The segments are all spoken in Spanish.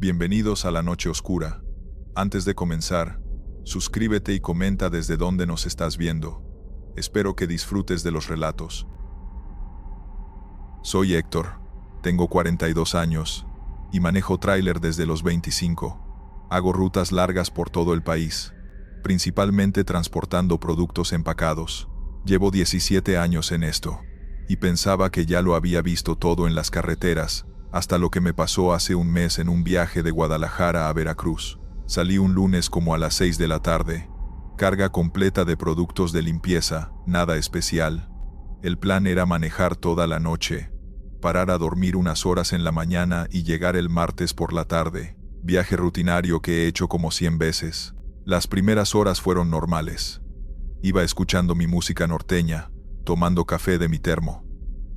Bienvenidos a la noche oscura. Antes de comenzar, suscríbete y comenta desde dónde nos estás viendo. Espero que disfrutes de los relatos. Soy Héctor, tengo 42 años y manejo tráiler desde los 25. Hago rutas largas por todo el país, principalmente transportando productos empacados. Llevo 17 años en esto y pensaba que ya lo había visto todo en las carreteras, hasta lo que me pasó hace un mes en un viaje de Guadalajara a Veracruz. Salí un lunes como a las 6 de la tarde. Carga completa de productos de limpieza, nada especial. El plan era manejar toda la noche, parar a dormir unas horas en la mañana y llegar el martes por la tarde. Viaje rutinario que he hecho como 100 veces. Las primeras horas fueron normales. Iba escuchando mi música norteña, tomando café de mi termo.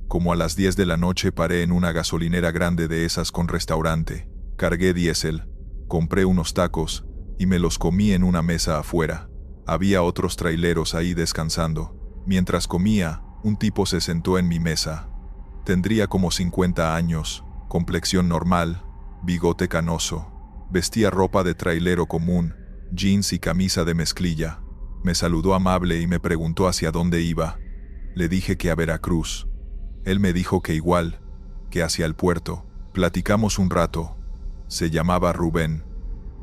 Como a las 10 de la noche paré en una gasolinera grande de esas con restaurante. Cargué diésel, compré unos tacos y me los comí en una mesa afuera. Había otros traileros ahí descansando. Mientras comía, un tipo se sentó en mi mesa. Tendría como 50 años, complexión normal, bigote canoso. Vestía ropa de trailero común, jeans y camisa de mezclilla. Me saludó amable y me preguntó hacia dónde iba. Le dije que a Veracruz. Él me dijo que igual, que hacia el puerto. Platicamos un rato. Se llamaba Rubén.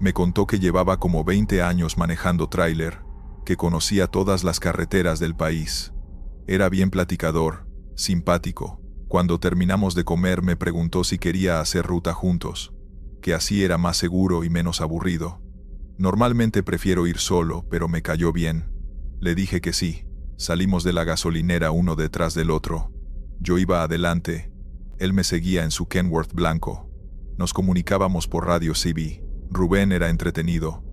Me contó que llevaba como 20 años manejando tráiler, que conocía todas las carreteras del país. Era bien platicador, simpático. Cuando terminamos de comer me preguntó si quería hacer ruta juntos, que así era más seguro y menos aburrido. Normalmente prefiero ir solo, pero me cayó bien. Le dije que sí. Salimos de la gasolinera uno detrás del otro. Yo iba adelante, él me seguía en su Kenworth blanco. Nos comunicábamos por radio CB. Rubén era entretenido.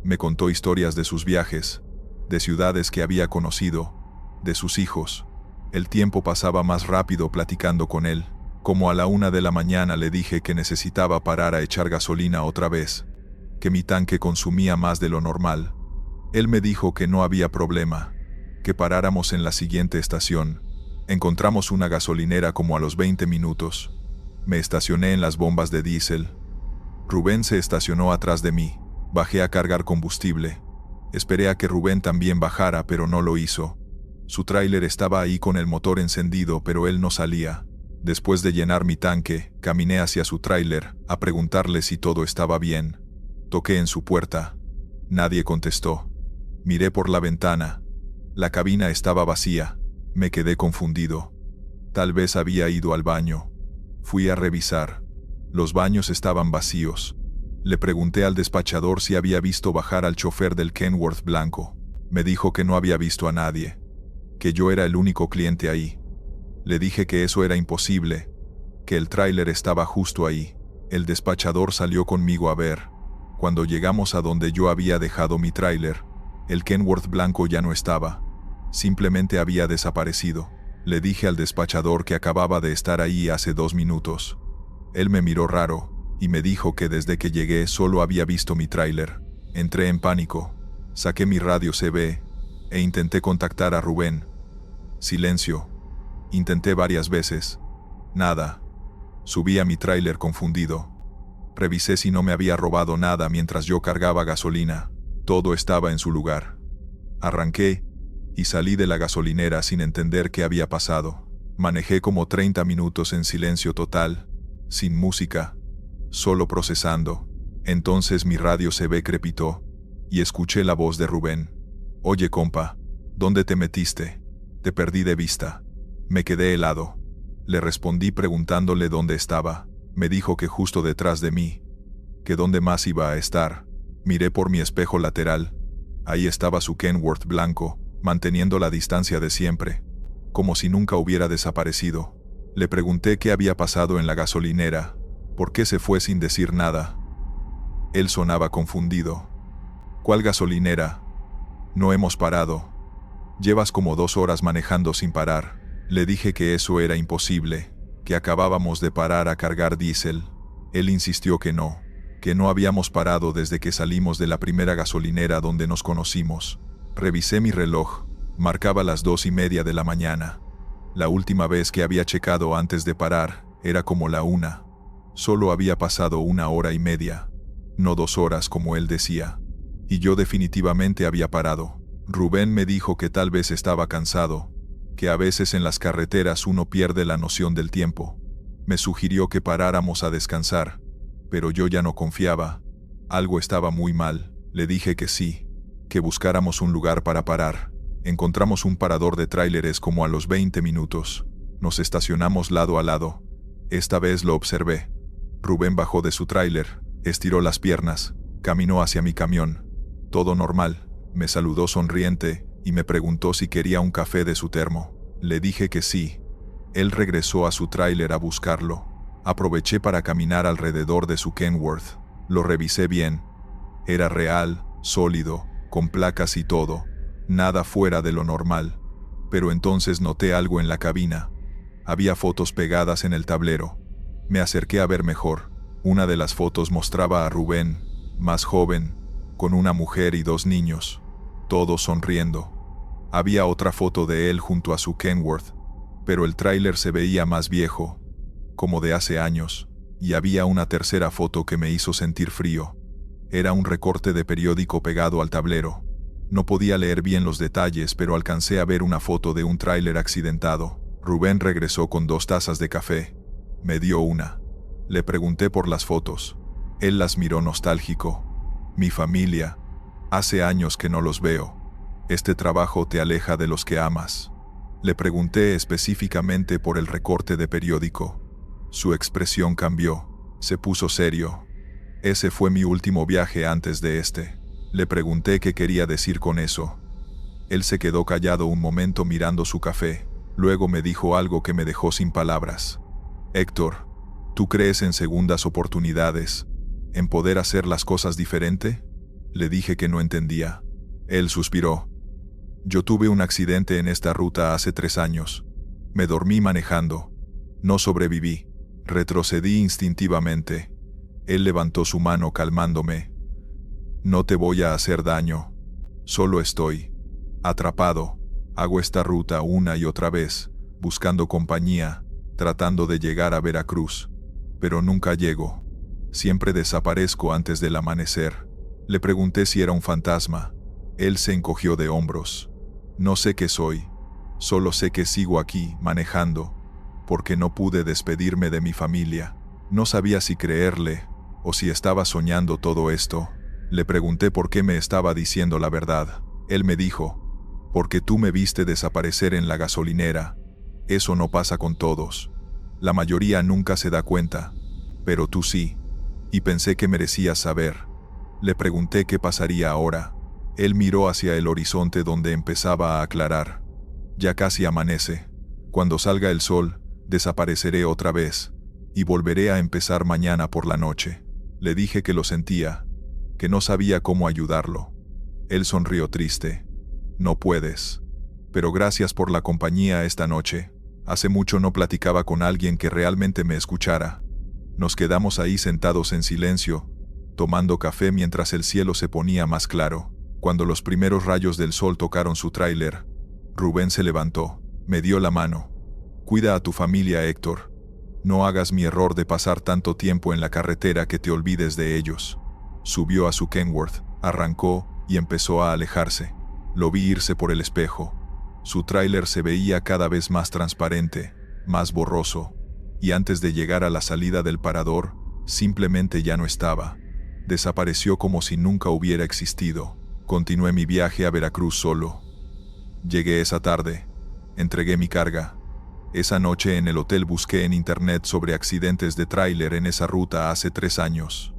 Me contó historias de sus viajes, de ciudades que había conocido, de sus hijos. El tiempo pasaba más rápido platicando con él. Como a la 1 de la mañana le dije que necesitaba parar a echar gasolina otra vez, que mi tanque consumía más de lo normal. Él me dijo que no había problema, que paráramos en la siguiente estación. Encontramos una gasolinera como a los 20 minutos. Me estacioné en las bombas de diésel. Rubén se estacionó atrás de mí. Bajé a cargar combustible. Esperé a que Rubén también bajara, pero no lo hizo. Su tráiler estaba ahí con el motor encendido, pero él no salía. Después de llenar mi tanque, caminé hacia su tráiler a preguntarle si todo estaba bien. Toqué en su puerta. Nadie contestó. Miré por la ventana. La cabina estaba vacía. Me quedé confundido. Tal vez había ido al baño. Fui a revisar. Los baños estaban vacíos. Le pregunté al despachador si había visto bajar al chofer del Kenworth blanco. Me dijo que no había visto a nadie, que yo era el único cliente ahí. Le dije que eso era imposible, que el tráiler estaba justo ahí. El despachador salió conmigo a ver. Cuando llegamos a donde yo había dejado mi tráiler, el Kenworth blanco ya no estaba. Simplemente había desaparecido. Le dije al despachador que acababa de estar ahí hace 2 minutos. Él me miró raro y me dijo que desde que llegué solo había visto mi tráiler. Entré en pánico. Saqué mi radio CB e intenté contactar a Rubén. Silencio. Intenté varias veces. Nada. Subí a mi tráiler confundido. Revisé si no me había robado nada mientras yo cargaba gasolina. Todo estaba en su lugar. Arranqué y salí de la gasolinera sin entender qué había pasado. Manejé como 30 minutos en silencio total, sin música, solo procesando. Entonces mi radio CB crepitó y escuché la voz de Rubén. «Oye, compa, ¿dónde te metiste? Te perdí de vista». Me quedé helado. Le respondí preguntándole dónde estaba. Me dijo que justo detrás de mí. ¿Que dónde más iba a estar? Miré por mi espejo lateral. Ahí estaba su Kenworth blanco, manteniendo la distancia de siempre, como si nunca hubiera desaparecido. Le pregunté qué había pasado en la gasolinera, por qué se fue sin decir nada. Él sonaba confundido. «¿Cuál gasolinera? No hemos parado. Llevas como 2 horas manejando sin parar». Le dije que eso era imposible, que acabábamos de parar a cargar diésel. Él insistió que no habíamos parado desde que salimos de la primera gasolinera donde nos conocimos. Revisé mi reloj. Marcaba las 2:30 de la mañana. La última vez que había checado antes de parar era como la 1. Solo había pasado 1 hora y media, no 2 horas como él decía. Y yo definitivamente había parado. Rubén me dijo que tal vez estaba cansado, que a veces en las carreteras uno pierde la noción del tiempo. Me sugirió que paráramos a descansar, pero yo ya no confiaba. Algo estaba muy mal. Le dije que sí, que buscáramos un lugar para parar. Encontramos un parador de tráileres como a los 20 minutos. Nos estacionamos lado a lado. Esta vez lo observé. Rubén bajó de su tráiler, estiró las piernas, caminó hacia mi camión. Todo normal. Me saludó sonriente y me preguntó si quería un café de su termo. Le dije que sí. Él regresó a su tráiler a buscarlo. Aproveché para caminar alrededor de su Kenworth. Lo revisé bien. Era real, sólido, con placas y todo. Nada fuera de lo normal. Pero entonces noté algo en la cabina. Había fotos pegadas en el tablero. Me acerqué a ver mejor. Una de las fotos mostraba a Rubén, más joven, con una mujer y 2 niños, todos sonriendo. Había otra foto de él junto a su Kenworth, pero el tráiler se veía más viejo, como de hace años, y había una tercera foto que me hizo sentir frío. Era un recorte de periódico pegado al tablero. No podía leer bien los detalles, pero alcancé a ver una foto de un tráiler accidentado. Rubén regresó con 2 tazas de café. Me dio una. Le pregunté por las fotos. Él las miró nostálgico. Mi familia. Hace años que no los veo. Este trabajo te aleja de los que amas. Le pregunté específicamente por el recorte de periódico. Su expresión cambió. Se puso serio. Ese fue mi último viaje antes de este. Le pregunté qué quería decir con eso. Él se quedó callado un momento mirando su café. Luego me dijo algo que me dejó sin palabras. Héctor, ¿tú crees en segundas oportunidades? ¿En poder hacer las cosas diferente? Le dije que no entendía. Él suspiró. Yo tuve un accidente en esta ruta hace 3 años. Me dormí manejando. No sobreviví. Retrocedí instintivamente. Él levantó su mano calmándome. No te voy a hacer daño. Solo estoy atrapado. Hago esta ruta una y otra vez, buscando compañía, tratando de llegar a Veracruz. Pero nunca llego. Siempre desaparezco antes del amanecer. Le pregunté si era un fantasma. Él se encogió de hombros. No sé qué soy. Solo sé que sigo aquí, manejando, porque no pude despedirme de mi familia. No sabía si creerle, o si estaba soñando todo esto. Le pregunté por qué me estaba diciendo la verdad. Él me dijo, porque tú me viste desaparecer en la gasolinera. Eso no pasa con todos. La mayoría nunca se da cuenta, pero tú sí. Y pensé que merecías saber. Le pregunté qué pasaría ahora. Él miró hacia el horizonte donde empezaba a aclarar. Ya casi amanece. Cuando salga el sol, desapareceré otra vez, y volveré a empezar mañana por la noche. Le dije que lo sentía, que no sabía cómo ayudarlo. Él sonrió triste. No puedes. Pero gracias por la compañía esta noche. Hace mucho no platicaba con alguien que realmente me escuchara. Nos quedamos ahí sentados en silencio, tomando café mientras el cielo se ponía más claro. Cuando los primeros rayos del sol tocaron su tráiler, Rubén se levantó, me dio la mano. Cuida a tu familia, Héctor. No hagas mi error de pasar tanto tiempo en la carretera que te olvides de ellos. Subió a su Kenworth, arrancó y empezó a alejarse. Lo vi irse por el espejo. Su tráiler se veía cada vez más transparente, más borroso, y antes de llegar a la salida del parador, simplemente ya no estaba. Desapareció como si nunca hubiera existido. Continué mi viaje a Veracruz solo. Llegué esa tarde. Entregué mi carga. Esa noche en el hotel busqué en internet sobre accidentes de tráiler en esa ruta hace 3 años.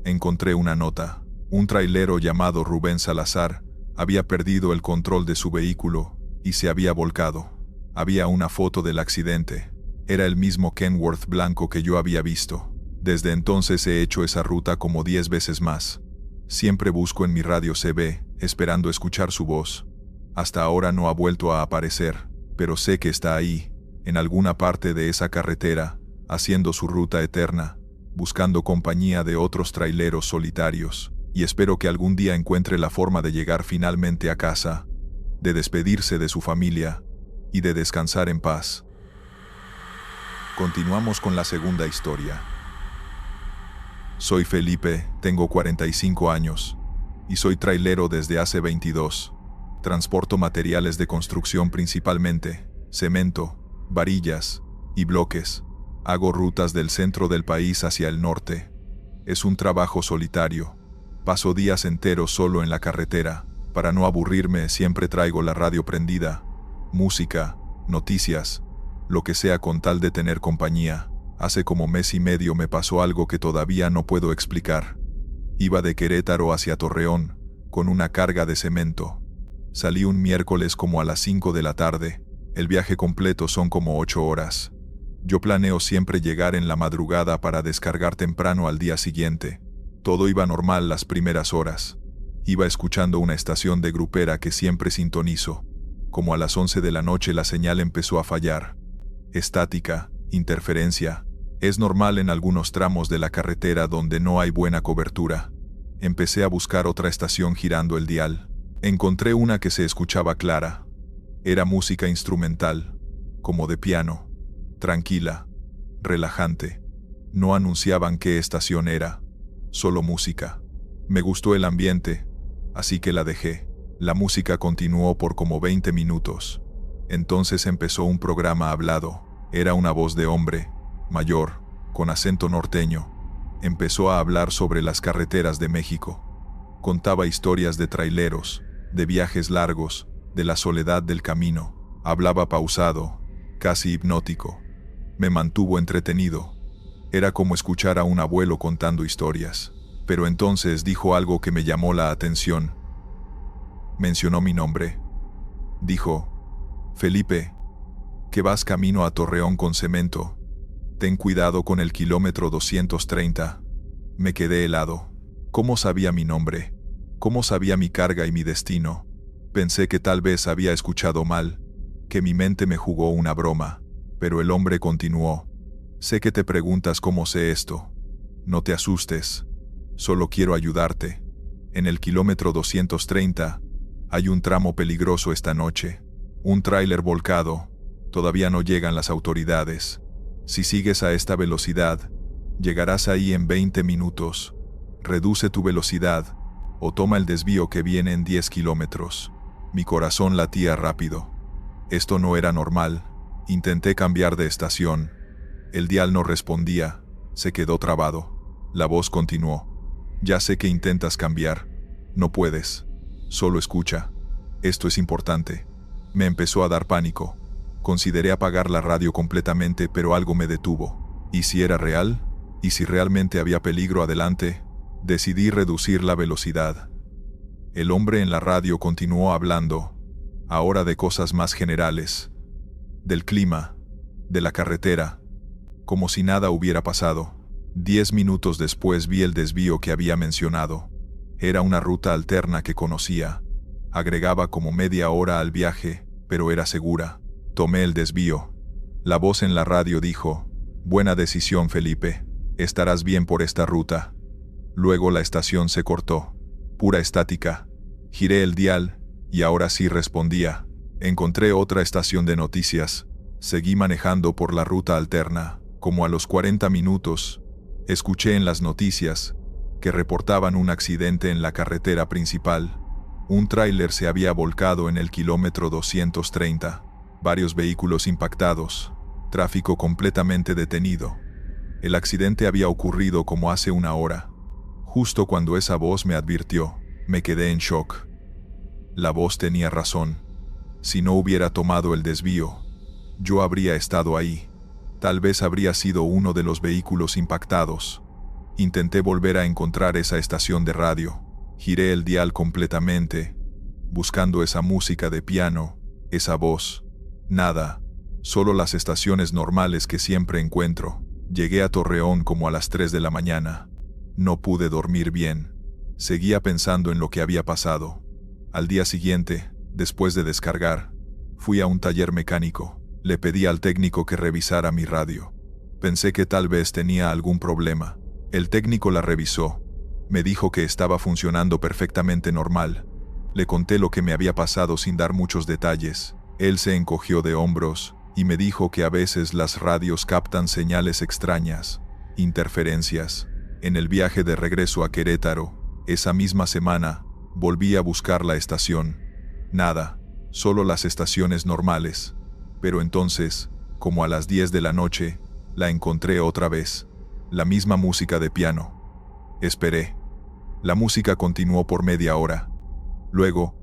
Encontré una nota. Un trailero llamado Rubén Salazar había perdido el control de su vehículo y se había volcado. Había una foto del accidente. Era el mismo Kenworth blanco que yo había visto. Desde entonces he hecho esa ruta como 10 veces más. Siempre busco en mi radio CB, esperando escuchar su voz. Hasta ahora no ha vuelto a aparecer, pero sé que está ahí, en alguna parte de esa carretera, haciendo su ruta eterna, buscando compañía de otros traileros solitarios, y espero que algún día encuentre la forma de llegar finalmente a casa, de despedirse de su familia y de descansar en paz. Continuamos con la segunda historia. Soy Felipe, tengo 45 años. Y soy trailero desde hace 22. Transporto materiales de construcción principalmente, cemento, varillas y bloques. Hago rutas del centro del país hacia el norte. Es un trabajo solitario. Paso días enteros solo en la carretera. Para no aburrirme, siempre traigo la radio prendida. Música, noticias, lo que sea con tal de tener compañía. Hace como mes y medio me pasó algo que todavía no puedo explicar. Iba de Querétaro hacia Torreón, con una carga de cemento. Salí un miércoles como a las 5 de la tarde. El viaje completo son como 8 horas. Yo planeo siempre llegar en la madrugada para descargar temprano al día siguiente. Todo iba normal las primeras horas. Iba escuchando una estación de grupera que siempre sintonizo. Como a las 11 de la noche la señal empezó a fallar. Estática, interferencia. Es normal en algunos tramos de la carretera donde no hay buena cobertura. Empecé a buscar otra estación girando el dial. Encontré una que se escuchaba clara. Era música instrumental, como de piano. Tranquila, relajante. No anunciaban qué estación era, solo música. Me gustó el ambiente, así que la dejé. La música continuó por como 20 minutos. Entonces empezó un programa hablado. Era una voz de hombre, mayor, con acento norteño. Empezó a hablar sobre las carreteras de México. Contaba historias de traileros, de viajes largos, de la soledad del camino. Hablaba pausado, casi hipnótico. Me mantuvo entretenido. Era como escuchar a un abuelo contando historias. Pero entonces dijo algo que me llamó la atención. Mencionó mi nombre. Dijo: Felipe, que vas camino a Torreón con cemento. Ten cuidado con el kilómetro 230. Me quedé helado. ¿Cómo sabía mi nombre? ¿Cómo sabía mi carga y mi destino? Pensé que tal vez había escuchado mal, que mi mente me jugó una broma. Pero el hombre continuó: sé que te preguntas cómo sé esto. No te asustes. Solo quiero ayudarte. En el kilómetro 230 hay un tramo peligroso esta noche. Un tráiler volcado. Todavía no llegan las autoridades. Si sigues a esta velocidad, llegarás ahí en 20 minutos. Reduce tu velocidad o toma el desvío que viene en 10 kilómetros. Mi corazón latía rápido. Esto no era normal. Intenté cambiar de estación. El dial no respondía. Se quedó trabado. La voz continuó: ya sé que intentas cambiar. No puedes. Solo escucha. Esto es importante. Me empezó a dar pánico. Consideré apagar la radio completamente, pero algo me detuvo. ¿Y si era real? ¿Y si realmente había peligro adelante? Decidí reducir la velocidad. El hombre en la radio continuó hablando, ahora de cosas más generales. Del clima, de la carretera, como si nada hubiera pasado. 10 minutos después vi el desvío que había mencionado. Era una ruta alterna que conocía. Agregaba como media hora al viaje, pero era segura. Tomé el desvío. La voz en la radio dijo: buena decisión, Felipe. Estarás bien por esta ruta. Luego la estación se cortó. Pura estática. Giré el dial, y ahora sí respondía. Encontré otra estación de noticias. Seguí manejando por la ruta alterna. Como a los 40 minutos, escuché en las noticias que reportaban un accidente en la carretera principal. Un tráiler se había volcado en el kilómetro 230. Varios vehículos impactados. Tráfico completamente detenido. El accidente había ocurrido como hace una hora. Justo cuando esa voz me advirtió, me quedé en shock. La voz tenía razón. Si no hubiera tomado el desvío, yo habría estado ahí. Tal vez habría sido uno de los vehículos impactados. Intenté volver a encontrar esa estación de radio. Giré el dial completamente, buscando esa música de piano, esa voz. Nada, solo las estaciones normales que siempre encuentro. Llegué a Torreón como a las 3 de la mañana. No pude dormir bien. Seguía pensando en lo que había pasado. Al día siguiente, después de descargar, fui a un taller mecánico. Le pedí al técnico que revisara mi radio. Pensé que tal vez tenía algún problema. El técnico la revisó. Me dijo que estaba funcionando perfectamente normal. Le conté lo que me había pasado sin dar muchos detalles. Él se encogió de hombros y me dijo que a veces las radios captan señales extrañas, interferencias. En el viaje de regreso a Querétaro, esa misma semana, volví a buscar la estación. Nada, solo las estaciones normales. Pero entonces, como a las 10 de la noche, la encontré otra vez. La misma música de piano. Esperé. La música continuó por media hora. Luego,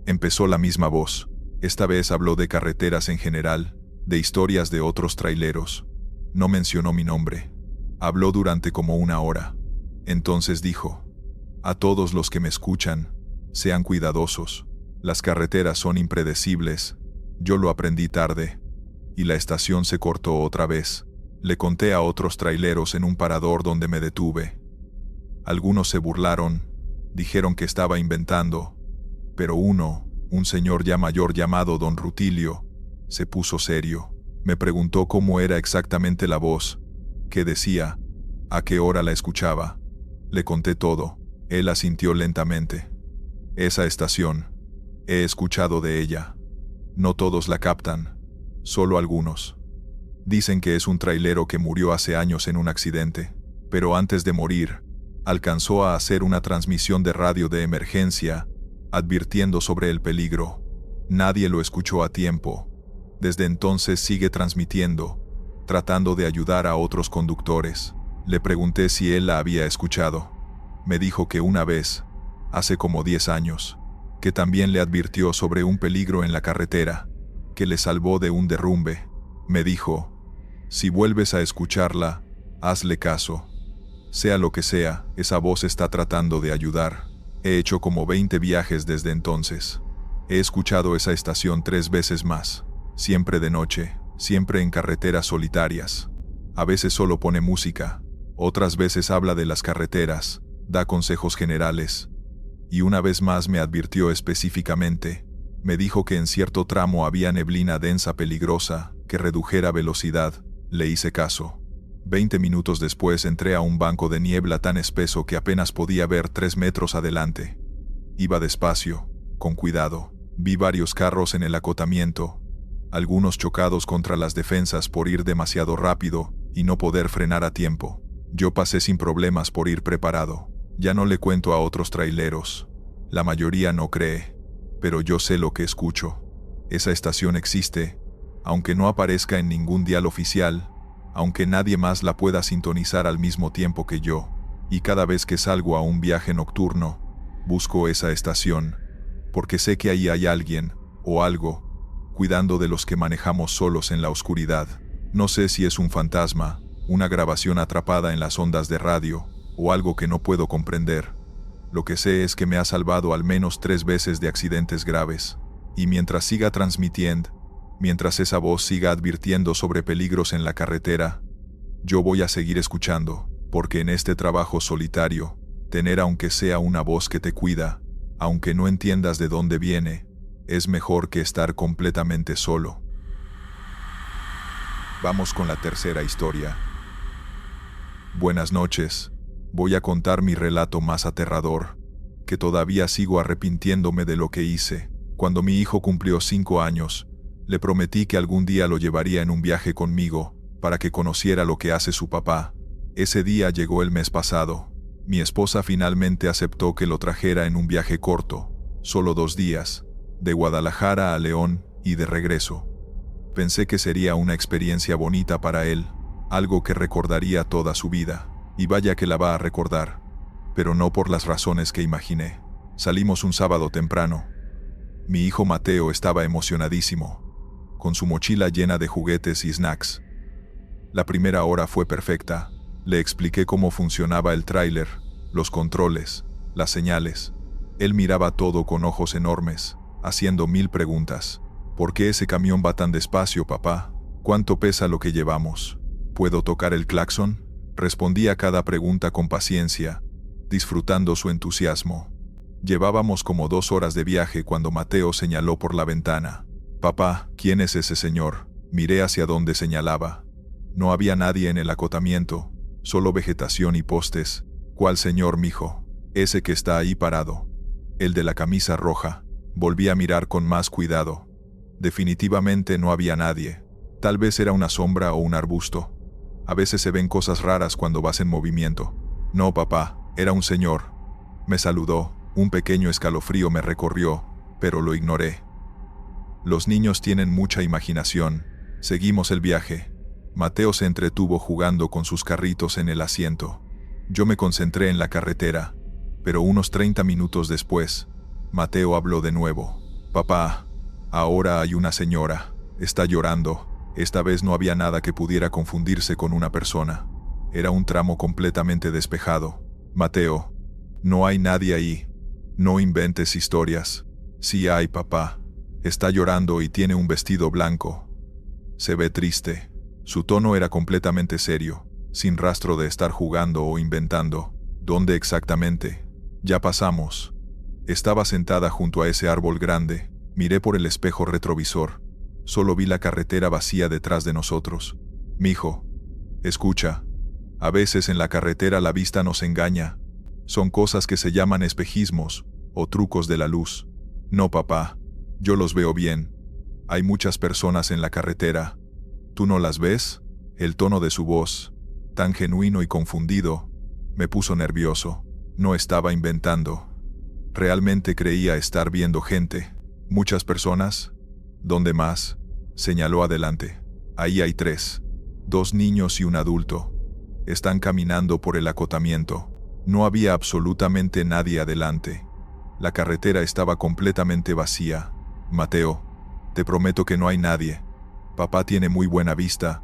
empezó la misma voz. Esta vez habló de carreteras en general, de historias de otros traileros. No mencionó mi nombre. Habló durante como una hora. Entonces dijo: a todos los que me escuchan, sean cuidadosos. Las carreteras son impredecibles. Yo lo aprendí tarde. Y la estación se cortó otra vez. Le conté a otros traileros en un parador donde me detuve. Algunos se burlaron, dijeron que estaba inventando, pero un señor ya mayor llamado Don Rutilio, se puso serio. Me preguntó cómo era exactamente la voz, qué decía, a qué hora la escuchaba. Le conté todo. Él asintió lentamente. Esa estación, he escuchado de ella. No todos la captan, solo algunos. Dicen que es un trailero que murió hace años en un accidente, pero antes de morir, alcanzó a hacer una transmisión de radio de emergencia, advirtiendo sobre el peligro. Nadie lo escuchó a tiempo. Desde entonces sigue transmitiendo, tratando de ayudar a otros conductores. Le pregunté si él la había escuchado. Me dijo que una vez, hace como 10 años, que también le advirtió sobre un peligro en la carretera, que le salvó de un derrumbe. Me dijo: si vuelves a escucharla, hazle caso. Sea lo que sea, esa voz está tratando de ayudar. He hecho como 20 viajes desde entonces. He escuchado esa estación 3 veces más, siempre de noche, siempre en carreteras solitarias. A veces solo pone música, otras veces habla de las carreteras, da consejos generales. Y una vez más me advirtió específicamente. Me dijo que en cierto tramo había neblina densa peligrosa, que redujera velocidad. Le hice caso. 20 minutos después entré a un banco de niebla tan espeso que apenas podía ver 3 metros adelante. Iba despacio, con cuidado. Vi varios carros en el acotamiento, algunos chocados contra las defensas por ir demasiado rápido y no poder frenar a tiempo. Yo pasé sin problemas por ir preparado. Ya no le cuento a otros traileros. La mayoría no cree, pero yo sé lo que escucho. Esa estación existe, aunque no aparezca en ningún dial oficial, aunque nadie más la pueda sintonizar al mismo tiempo que yo. Y cada vez que salgo a un viaje nocturno, busco esa estación, porque sé que ahí hay alguien, o algo, cuidando de los que manejamos solos en la oscuridad. No sé si es un fantasma, una grabación atrapada en las ondas de radio, o algo que no puedo comprender. Lo que sé es que me ha salvado al menos 3 veces de accidentes graves. Y mientras siga transmitiendo, mientras esa voz siga advirtiendo sobre peligros en la carretera, yo voy a seguir escuchando, porque en este trabajo solitario, tener aunque sea una voz que te cuida, aunque no entiendas de dónde viene, es mejor que estar completamente solo. Vamos con la tercera historia. Buenas noches. Voy a contar mi relato más aterrador, que todavía sigo arrepintiéndome de lo que hice. Cuando mi hijo cumplió 5 años, le prometí que algún día lo llevaría en un viaje conmigo, para que conociera lo que hace su papá. Ese día llegó el mes pasado. Mi esposa finalmente aceptó que lo trajera en un viaje corto, solo 2 días, de Guadalajara a León y de regreso. Pensé que sería una experiencia bonita para él, algo que recordaría toda su vida. Y vaya que la va a recordar, pero no por las razones que imaginé. Salimos un sábado temprano. Mi hijo Mateo estaba emocionadísimo, con su mochila llena de juguetes y snacks. La primera hora fue perfecta. Le expliqué cómo funcionaba el tráiler, los controles, las señales. Él miraba todo con ojos enormes, haciendo 1000 preguntas. ¿Por qué ese camión va tan despacio, papá? ¿Cuánto pesa lo que llevamos? ¿Puedo tocar el claxon? Respondí a cada pregunta con paciencia, disfrutando su entusiasmo. Llevábamos como 2 horas de viaje cuando Mateo señaló por la ventana. «Papá, ¿quién es ese señor?». Miré hacia donde señalaba. No había nadie en el acotamiento, solo vegetación y postes. «¿Cuál señor, mijo?». «Ese que está ahí parado». «El de la camisa roja». Volví a mirar con más cuidado. Definitivamente no había nadie. Tal vez era una sombra o un arbusto. A veces se ven cosas raras cuando vas en movimiento. No, papá, era un señor. Me saludó, un pequeño escalofrío me recorrió, pero lo ignoré. Los niños tienen mucha imaginación. Seguimos el viaje. Mateo se entretuvo jugando con sus carritos en el asiento. Yo me concentré en la carretera, pero unos 30 minutos después, Mateo habló de nuevo. Papá, ahora hay una señora. Está llorando. Esta vez no había nada que pudiera confundirse con una persona. Era un tramo completamente despejado. Mateo, no hay nadie ahí. No inventes historias. Sí hay, papá. Está llorando y tiene un vestido blanco. Se ve triste. Su tono era completamente serio, sin rastro de estar jugando o inventando. ¿Dónde exactamente? Ya pasamos. Estaba sentada junto a ese árbol grande. Miré por el espejo retrovisor. Solo vi la carretera vacía detrás de nosotros. Mijo, escucha. A veces en la carretera la vista nos engaña. Son cosas que se llaman espejismos o trucos de la luz. No, papá. Yo los veo bien. Hay muchas personas en la carretera. ¿Tú no las ves? El tono de su voz, tan genuino y confundido, me puso nervioso. No estaba inventando. Realmente creía estar viendo gente. Muchas personas. ¿Dónde más? Señaló adelante. Ahí hay 3. 2 niños y un adulto. Están caminando por el acotamiento. No había absolutamente nadie adelante. La carretera estaba completamente vacía. Mateo, te prometo que no hay nadie. Papá tiene muy buena vista,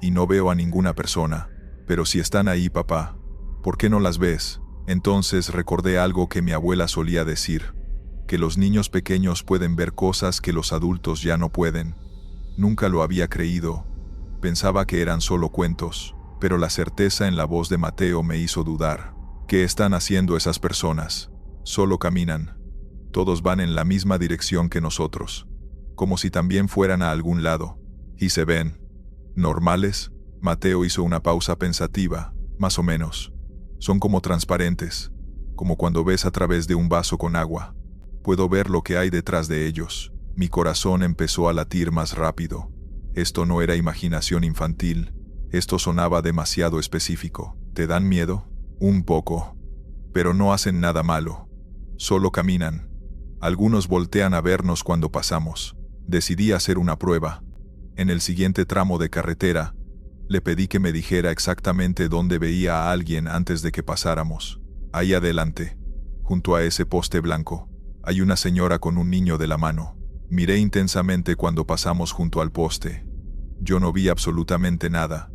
y no veo a ninguna persona. Pero si están ahí, papá, ¿por qué no las ves? Entonces recordé algo que mi abuela solía decir, que los niños pequeños pueden ver cosas que los adultos ya no pueden. Nunca lo había creído. Pensaba que eran solo cuentos, pero la certeza en la voz de Mateo me hizo dudar. ¿Qué están haciendo esas personas? Solo caminan. Todos van en la misma dirección que nosotros, como si también fueran a algún lado. ¿Y se ven normales? Mateo hizo una pausa pensativa. Más o menos. Son como transparentes, como cuando ves a través de un vaso con agua. Puedo ver lo que hay detrás de ellos. Mi corazón empezó a latir más rápido. Esto no era imaginación infantil. Esto sonaba demasiado específico. ¿Te dan miedo? Un poco. Pero no hacen nada malo. Solo caminan. Algunos voltean a vernos cuando pasamos. Decidí hacer una prueba. En el siguiente tramo de carretera, le pedí que me dijera exactamente dónde veía a alguien antes de que pasáramos. Ahí adelante, junto a ese poste blanco, hay una señora con un niño de la mano. Miré intensamente cuando pasamos junto al poste. Yo no vi absolutamente nada,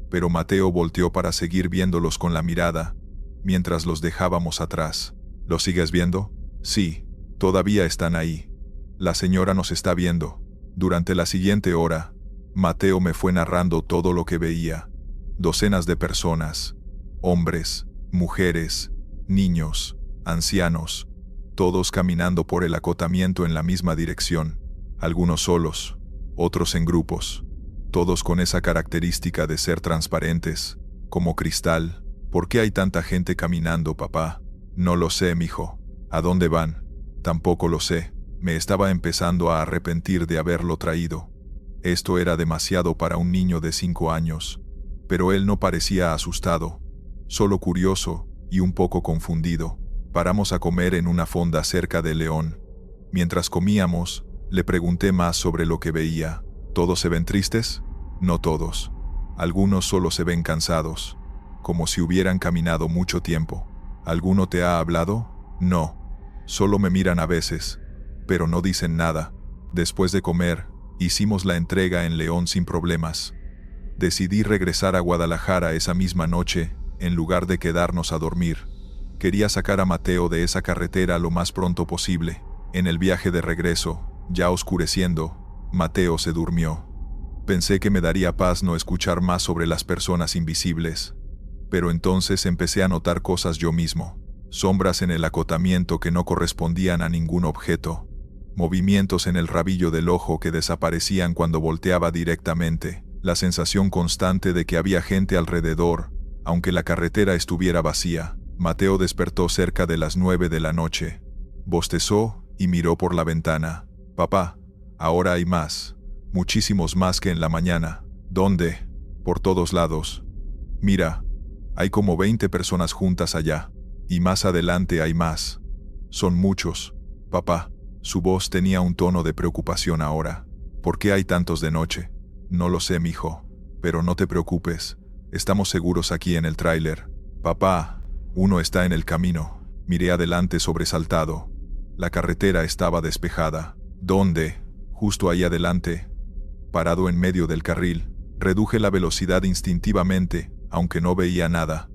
pero Mateo volteó para seguir viéndolos con la mirada, mientras los dejábamos atrás. ¿Los sigues viendo? Sí. Todavía están ahí. La señora nos está viendo. Durante la siguiente hora, Mateo me fue narrando todo lo que veía. Docenas de personas, hombres, mujeres, niños, ancianos, todos caminando por el acotamiento en la misma dirección, algunos solos, otros en grupos, todos con esa característica de ser transparentes, como cristal. ¿Por qué hay tanta gente caminando, papá? No lo sé, mijo. ¿A dónde van? Tampoco lo sé. Me estaba empezando a arrepentir de haberlo traído. Esto era demasiado para un niño de 5 años. Pero él no parecía asustado, solo curioso y un poco confundido. Paramos a comer en una fonda cerca de León. Mientras comíamos, le pregunté más sobre lo que veía. ¿Todos se ven tristes? No todos. Algunos solo se ven cansados, como si hubieran caminado mucho tiempo. ¿Alguno te ha hablado? No. Solo me miran a veces, pero no dicen nada. Después de comer, hicimos la entrega en León sin problemas. Decidí regresar a Guadalajara esa misma noche, en lugar de quedarnos a dormir. Quería sacar a Mateo de esa carretera lo más pronto posible. En el viaje de regreso, ya oscureciendo, Mateo se durmió. Pensé que me daría paz no escuchar más sobre las personas invisibles, pero entonces empecé a notar cosas yo mismo. Sombras en el acotamiento que no correspondían a ningún objeto. Movimientos en el rabillo del ojo que desaparecían cuando volteaba directamente. La sensación constante de que había gente alrededor, aunque la carretera estuviera vacía. Mateo despertó cerca de las 9 de la noche. Bostezó y miró por la ventana. Papá, ahora hay más. Muchísimos más que en la mañana. ¿Dónde? Por todos lados. Mira. Hay como 20 personas juntas allá. Y más adelante hay más. Son muchos. Papá. Su voz tenía un tono de preocupación ahora. ¿Por qué hay tantos de noche? No lo sé, mijo. Pero no te preocupes. Estamos seguros aquí en el tráiler. Papá. Uno está en el camino. Miré adelante sobresaltado. La carretera estaba despejada. ¿Dónde? Justo ahí adelante. Parado en medio del carril. Reduje la velocidad instintivamente, aunque no veía nada.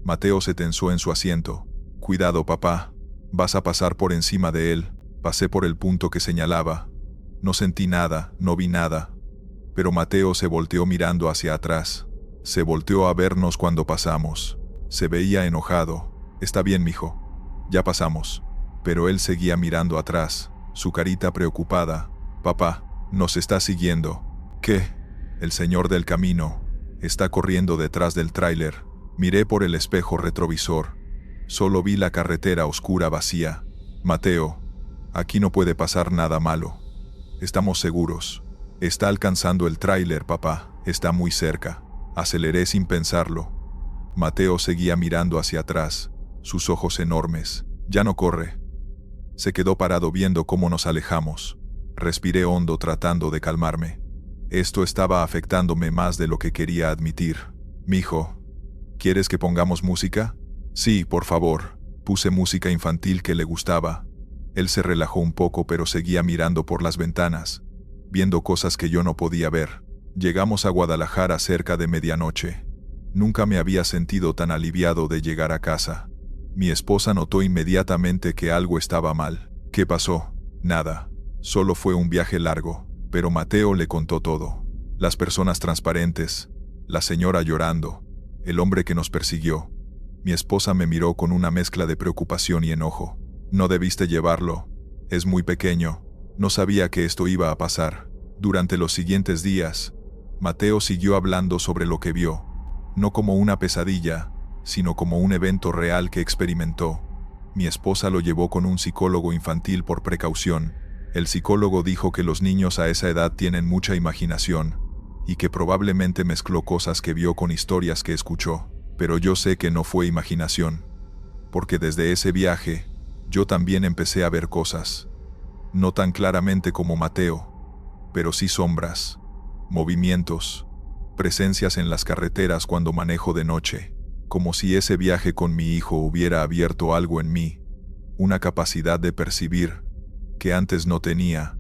Mateo se tensó en su asiento. Cuidado, papá. Vas a pasar por encima de él. Pasé por el punto que señalaba. No sentí nada, no vi nada. Pero Mateo se volteó mirando hacia atrás. Se volteó a vernos cuando pasamos. Se veía enojado. Está bien, mijo. Ya pasamos. Pero él seguía mirando atrás, su carita preocupada. Papá, nos está siguiendo. ¿Qué? El señor del camino. Está corriendo detrás del tráiler. Miré por el espejo retrovisor. Solo vi la carretera oscura vacía. Mateo, aquí no puede pasar nada malo. Estamos seguros. Está alcanzando el tráiler, papá. Está muy cerca. Aceleré sin pensarlo. Mateo seguía mirando hacia atrás, sus ojos enormes. Ya no corre. Se quedó parado viendo cómo nos alejamos. Respiré hondo tratando de calmarme. Esto estaba afectándome más de lo que quería admitir. Mijo, ¿quieres que pongamos música? Sí, por favor. Puse música infantil que le gustaba. Él se relajó un poco pero seguía mirando por las ventanas, viendo cosas que yo no podía ver. Llegamos a Guadalajara cerca de medianoche. Nunca me había sentido tan aliviado de llegar a casa. Mi esposa notó inmediatamente que algo estaba mal. ¿Qué pasó? Nada. Solo fue un viaje largo, pero Mateo le contó todo. Las personas transparentes, la señora llorando, el hombre que nos persiguió. Mi esposa me miró con una mezcla de preocupación y enojo. No debiste llevarlo. Es muy pequeño. No sabía que esto iba a pasar. Durante los siguientes días, Mateo siguió hablando sobre lo que vio. No como una pesadilla, sino como un evento real que experimentó. Mi esposa lo llevó con un psicólogo infantil por precaución. El psicólogo dijo que los niños a esa edad tienen mucha imaginación, y que probablemente mezcló cosas que vio con historias que escuchó. Pero yo sé que no fue imaginación, porque desde ese viaje, yo también empecé a ver cosas. No tan claramente como Mateo, pero sí sombras, movimientos, presencias en las carreteras cuando manejo de noche, como si ese viaje con mi hijo hubiera abierto algo en mí, una capacidad de percibir que antes no tenía,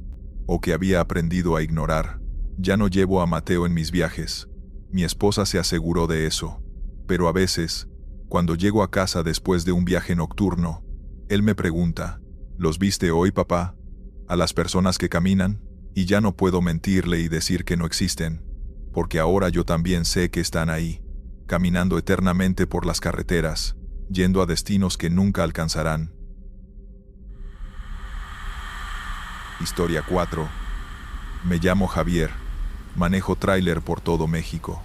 o que había aprendido a ignorar. Ya no llevo a Mateo en mis viajes. Mi esposa se aseguró de eso. Pero a veces, cuando llego a casa después de un viaje nocturno, él me pregunta, ¿los viste hoy, papá? A las personas que caminan, y ya no puedo mentirle y decir que no existen, porque ahora yo también sé que están ahí, caminando eternamente por las carreteras, yendo a destinos que nunca alcanzarán. Historia 4. Me llamo Javier. Manejo tráiler por todo México.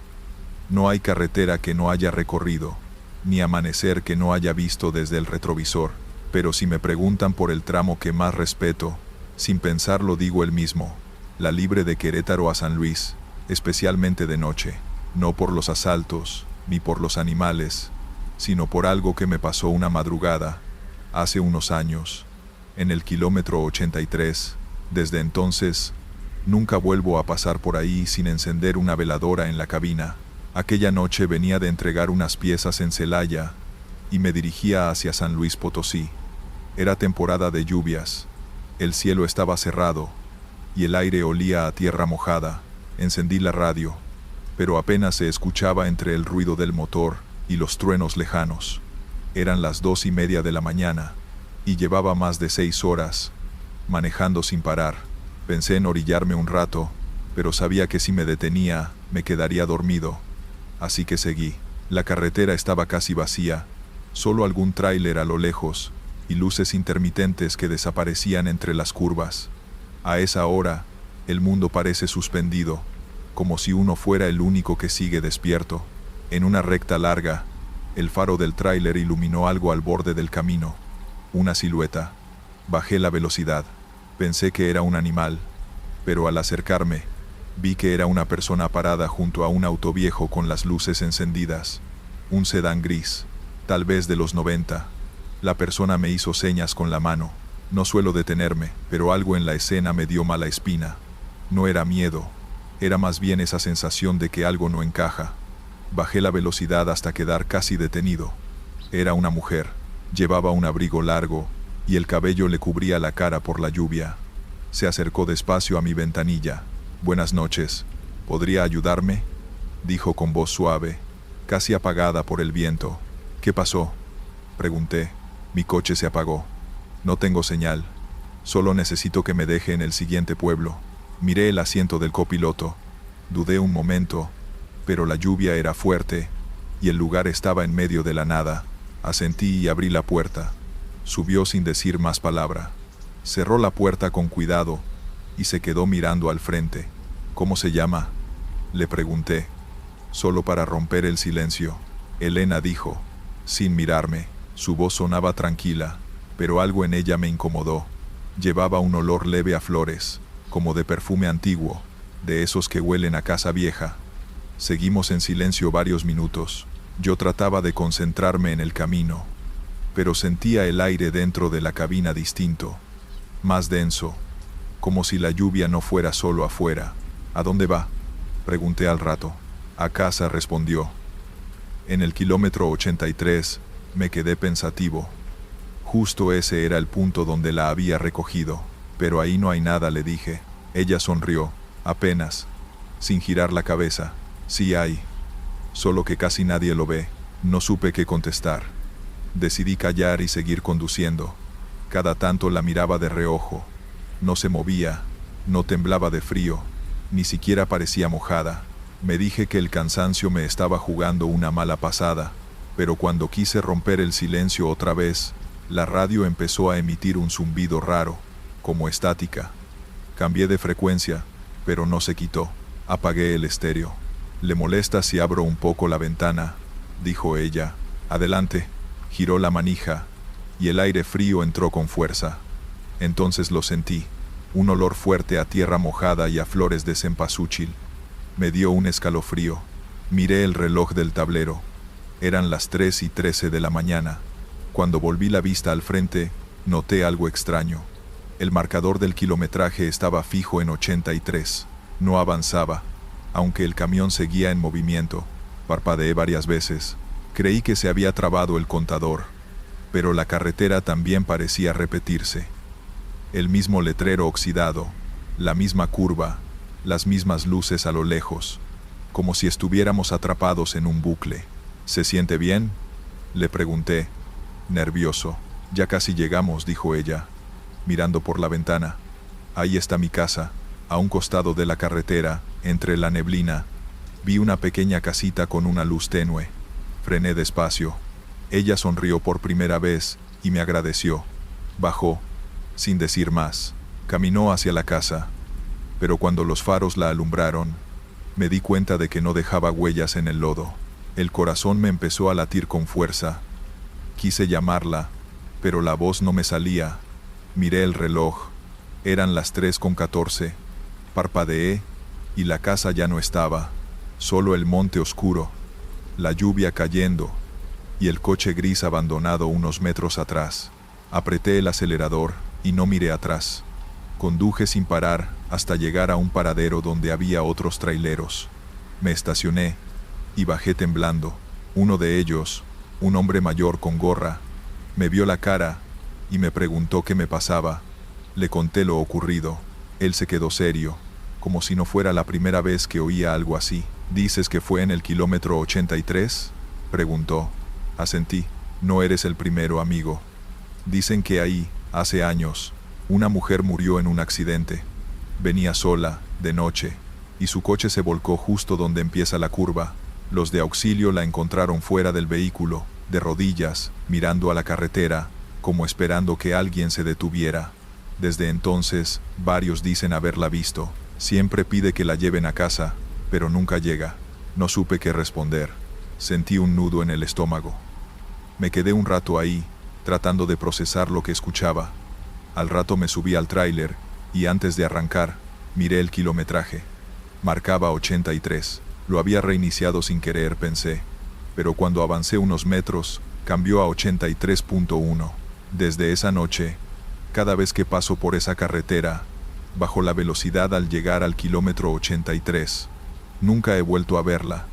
No hay carretera que no haya recorrido, ni amanecer que no haya visto desde el retrovisor, pero si me preguntan por el tramo que más respeto, sin pensarlo digo el mismo, la libre de Querétaro a San Luis, especialmente de noche, no por los asaltos, ni por los animales, sino por algo que me pasó una madrugada, hace unos años, en el kilómetro 83, desde entonces, nunca vuelvo a pasar por ahí sin encender una veladora en la cabina. Aquella noche venía de entregar unas piezas en Celaya y me dirigía hacia San Luis Potosí. Era temporada de lluvias, el cielo estaba cerrado y el aire olía a tierra mojada. Encendí la radio, pero apenas se escuchaba entre el ruido del motor y los truenos lejanos. Eran las 2:30 de la mañana y llevaba más de 6 horas manejando sin parar. Pensé en orillarme un rato, pero sabía que si me detenía, me quedaría dormido. Así que seguí. La carretera estaba casi vacía, solo algún tráiler a lo lejos, y luces intermitentes que desaparecían entre las curvas. A esa hora, el mundo parece suspendido, como si uno fuera el único que sigue despierto. En una recta larga, el faro del tráiler iluminó algo al borde del camino. Una silueta. Bajé la velocidad. Pensé que era un animal, pero al acercarme, vi que era una persona parada junto a un auto viejo con las luces encendidas. Un sedán gris, tal vez de los 90. La persona me hizo señas con la mano. No suelo detenerme, pero algo en la escena me dio mala espina. No era miedo, era más bien esa sensación de que algo no encaja. Bajé la velocidad hasta quedar casi detenido. Era una mujer, llevaba un abrigo largo, y el cabello le cubría la cara por la lluvia. Se acercó despacio a mi ventanilla. «Buenas noches. ¿Podría ayudarme?», dijo con voz suave, casi apagada por el viento. «¿Qué pasó?», pregunté. «Mi coche se apagó. No tengo señal. Solo necesito que me deje en el siguiente pueblo». Miré el asiento del copiloto. Dudé un momento, pero la lluvia era fuerte, y el lugar estaba en medio de la nada. Asentí y abrí la puerta. Subió sin decir más palabra. Cerró la puerta con cuidado, y se quedó mirando al frente. «¿Cómo se llama?», le pregunté, solo para romper el silencio. «Elena», dijo, sin mirarme. Su voz sonaba tranquila, pero algo en ella me incomodó. Llevaba un olor leve a flores, como de perfume antiguo, de esos que huelen a casa vieja. Seguimos en silencio varios minutos. Yo trataba de concentrarme en el camino, pero sentía el aire dentro de la cabina distinto, más denso, como si la lluvia no fuera solo afuera. «¿A dónde va?», pregunté al rato. «A casa», respondió. En el kilómetro 83, me quedé pensativo. Justo ese era el punto donde la había recogido. «Pero ahí no hay nada», le dije. Ella sonrió, apenas, sin girar la cabeza. «Sí hay, solo que casi nadie lo ve». No supe qué contestar. Decidí callar y seguir conduciendo. Cada tanto la miraba de reojo. No se movía, no temblaba de frío, ni siquiera parecía mojada. Me dije que el cansancio me estaba jugando una mala pasada, pero cuando quise romper el silencio otra vez, la radio empezó a emitir un zumbido raro, como estática. Cambié de frecuencia, pero no se quitó. Apagué el estéreo. «¿Le molesta si abro un poco la ventana?», dijo ella. «Adelante». Giró la manija, y el aire frío entró con fuerza. Entonces lo sentí, un olor fuerte a tierra mojada y a flores de cempasúchil. Me dio un escalofrío. Miré el reloj del tablero. Eran las 3:13 de la mañana. Cuando volví la vista al frente, noté algo extraño. El marcador del kilometraje estaba fijo en 83. No avanzaba, aunque el camión seguía en movimiento. Parpadeé varias veces. Creí que se había trabado el contador, pero la carretera también parecía repetirse. El mismo letrero oxidado, la misma curva, las mismas luces a lo lejos, como si estuviéramos atrapados en un bucle. «¿Se siente bien?», le pregunté, nervioso. «Ya casi llegamos», dijo ella, mirando por la ventana. «Ahí está mi casa, a un costado de la carretera, entre la neblina». Vi una pequeña casita con una luz tenue. Frené despacio. Ella sonrió por primera vez y me agradeció. Bajó, sin decir más. Caminó hacia la casa, pero cuando los faros la alumbraron, me di cuenta de que no dejaba huellas en el lodo. El corazón me empezó a latir con fuerza. Quise llamarla, pero la voz no me salía. Miré el reloj. Eran las 3:14. Parpadeé, y la casa ya no estaba. Solo el monte oscuro, la lluvia cayendo, y el coche gris abandonado unos metros atrás. Apreté el acelerador, y no miré atrás. Conduje sin parar, hasta llegar a un paradero donde había otros traileros. Me estacioné, y bajé temblando. Uno de ellos, un hombre mayor con gorra, me vio la cara, y me preguntó qué me pasaba. Le conté lo ocurrido. Él se quedó serio, como si no fuera la primera vez que oía algo así. «¿Dices que fue en el kilómetro 83?», preguntó. Asentí. «No eres el primero, amigo. Dicen que ahí, hace años, una mujer murió en un accidente. Venía sola, de noche, y su coche se volcó justo donde empieza la curva. Los de auxilio la encontraron fuera del vehículo, de rodillas, mirando a la carretera, como esperando que alguien se detuviera. Desde entonces, varios dicen haberla visto. Siempre pide que la lleven a casa, pero nunca llega». No supe qué responder. Sentí un nudo en el estómago. Me quedé un rato ahí, tratando de procesar lo que escuchaba. Al rato me subí al tráiler, y antes de arrancar, miré el kilometraje. Marcaba 83. Lo había reiniciado sin querer, pensé. pero cuando avancé unos metros, cambió a 83.1. Desde esa noche, cada vez que paso por esa carretera, bajo la velocidad al llegar al kilómetro 83. Nunca he vuelto a verla,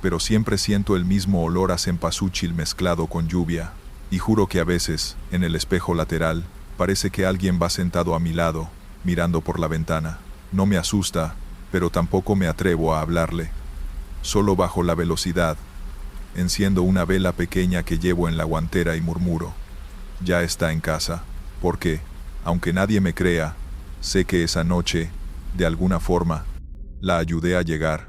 pero siempre siento el mismo olor a cempasúchil mezclado con lluvia, y juro que a veces, en el espejo lateral, parece que alguien va sentado a mi lado, mirando por la ventana. No me asusta, pero tampoco me atrevo a hablarle. Solo bajo la velocidad. Enciendo una vela pequeña que llevo en la guantera y murmuro: ya está en casa, porque, aunque nadie me crea, sé que esa noche, de alguna forma, la ayudé a llegar.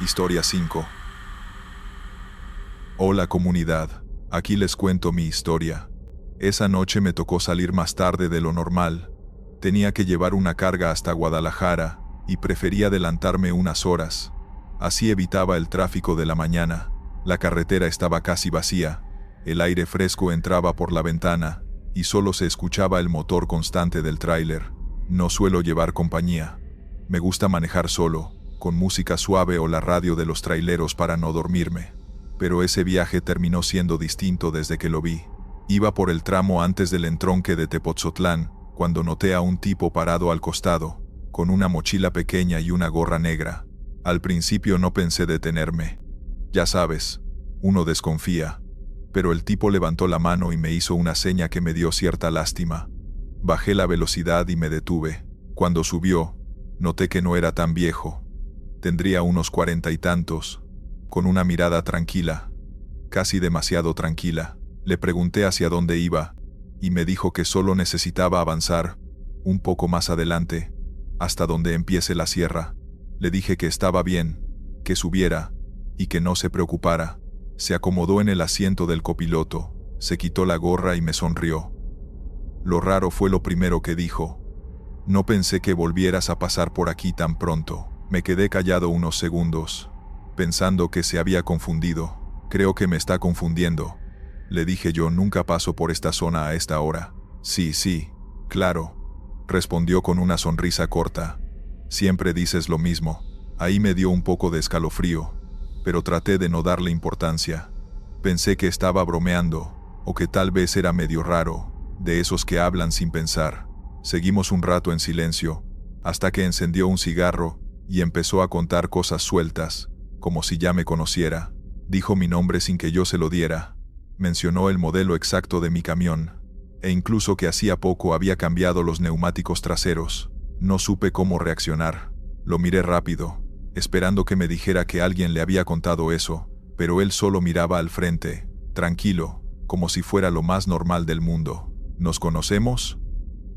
Historia 5. Hola comunidad, aquí les cuento mi historia. Esa noche me tocó salir más tarde de lo normal. Tenía que llevar una carga hasta Guadalajara, y preferí adelantarme unas horas. Así evitaba el tráfico de la mañana. La carretera estaba casi vacía. El aire fresco entraba por la ventana, y solo se escuchaba el motor constante del tráiler. No suelo llevar compañía. Me gusta manejar solo, con música suave o la radio de los traileros para no dormirme. Pero ese viaje terminó siendo distinto desde que lo vi. Iba por el tramo antes del entronque de Tepotzotlán, cuando noté a un tipo parado al costado, con una mochila pequeña y una gorra negra. Al principio no pensé detenerme. Ya sabes, uno desconfía. Pero el tipo levantó la mano y me hizo una seña que me dio cierta lástima. Bajé la velocidad y me detuve. Cuando subió, noté que no era tan viejo. Tendría unos 40 y tantos, con una mirada tranquila, casi demasiado tranquila. Le pregunté hacia dónde iba, y me dijo que solo necesitaba avanzar, un poco más adelante, hasta donde empiece la sierra. Le dije que estaba bien, que subiera, y que no se preocupara. Se acomodó en el asiento del copiloto, se quitó la gorra y me sonrió. Lo raro fue lo primero que dijo: no pensé que volvieras a pasar por aquí tan pronto. Me quedé callado unos segundos, pensando que se había confundido. Creo que me está confundiendo, le dije yo. Nunca paso por esta zona a esta hora. Sí, claro, respondió con una sonrisa corta. Siempre dices lo mismo. Ahí me dio un poco de escalofrío, pero traté de no darle importancia. Pensé que estaba bromeando, o que tal vez era medio raro, de esos que hablan sin pensar. Seguimos un rato en silencio, hasta que encendió un cigarro y empezó a contar cosas sueltas, como si ya me conociera. Dijo mi nombre sin que yo se lo diera. Mencionó el modelo exacto de mi camión, e incluso que hacía poco había cambiado los neumáticos traseros. No supe cómo reaccionar. Lo miré rápido, esperando que me dijera que alguien le había contado eso, pero él solo miraba al frente, tranquilo, como si fuera lo más normal del mundo. ¿Nos conocemos?,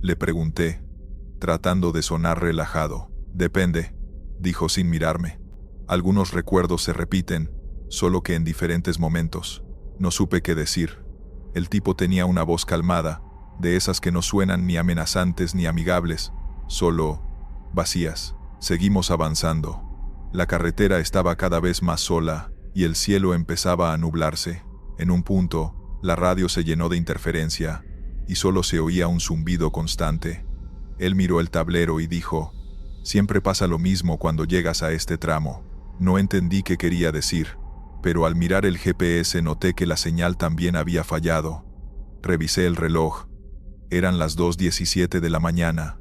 le pregunté, tratando de sonar relajado. Depende, dijo sin mirarme. Algunos recuerdos se repiten, solo que en diferentes momentos. No supe qué decir. El tipo tenía una voz calmada, de esas que no suenan ni amenazantes ni amigables, solo vacías. Seguimos avanzando. La carretera estaba cada vez más sola, y el cielo empezaba a nublarse. En un punto, la radio se llenó de interferencia, y solo se oía un zumbido constante. Él miró el tablero y dijo: siempre pasa lo mismo cuando llegas a este tramo. No entendí qué quería decir, pero al mirar el GPS noté que la señal también había fallado. Revisé el reloj. Eran las 2:17 de la mañana.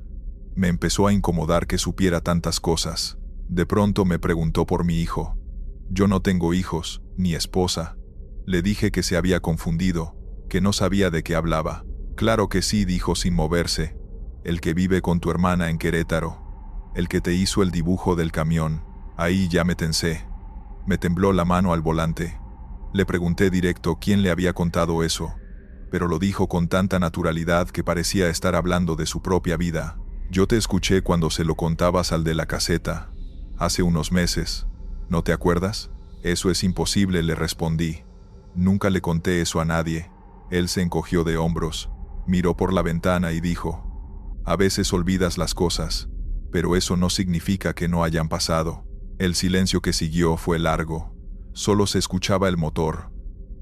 Me empezó a incomodar que supiera tantas cosas. De pronto me preguntó por mi hijo. Yo no tengo hijos, ni esposa. Le dije que se había confundido, que no sabía de qué hablaba. Claro que sí, dijo sin moverse. El que vive con tu hermana en Querétaro. El que te hizo el dibujo del camión. Ahí ya me tensé. Me tembló la mano al volante. Le pregunté directo quién le había contado eso, pero lo dijo con tanta naturalidad que parecía estar hablando de su propia vida. Yo te escuché cuando se lo contabas al de la caseta, hace unos meses. ¿No te acuerdas? Eso es imposible, le respondí. Nunca le conté eso a nadie. Él se encogió de hombros, miró por la ventana y dijo: a veces olvidas las cosas, pero eso no significa que no hayan pasado. El silencio que siguió fue largo. Solo se escuchaba el motor,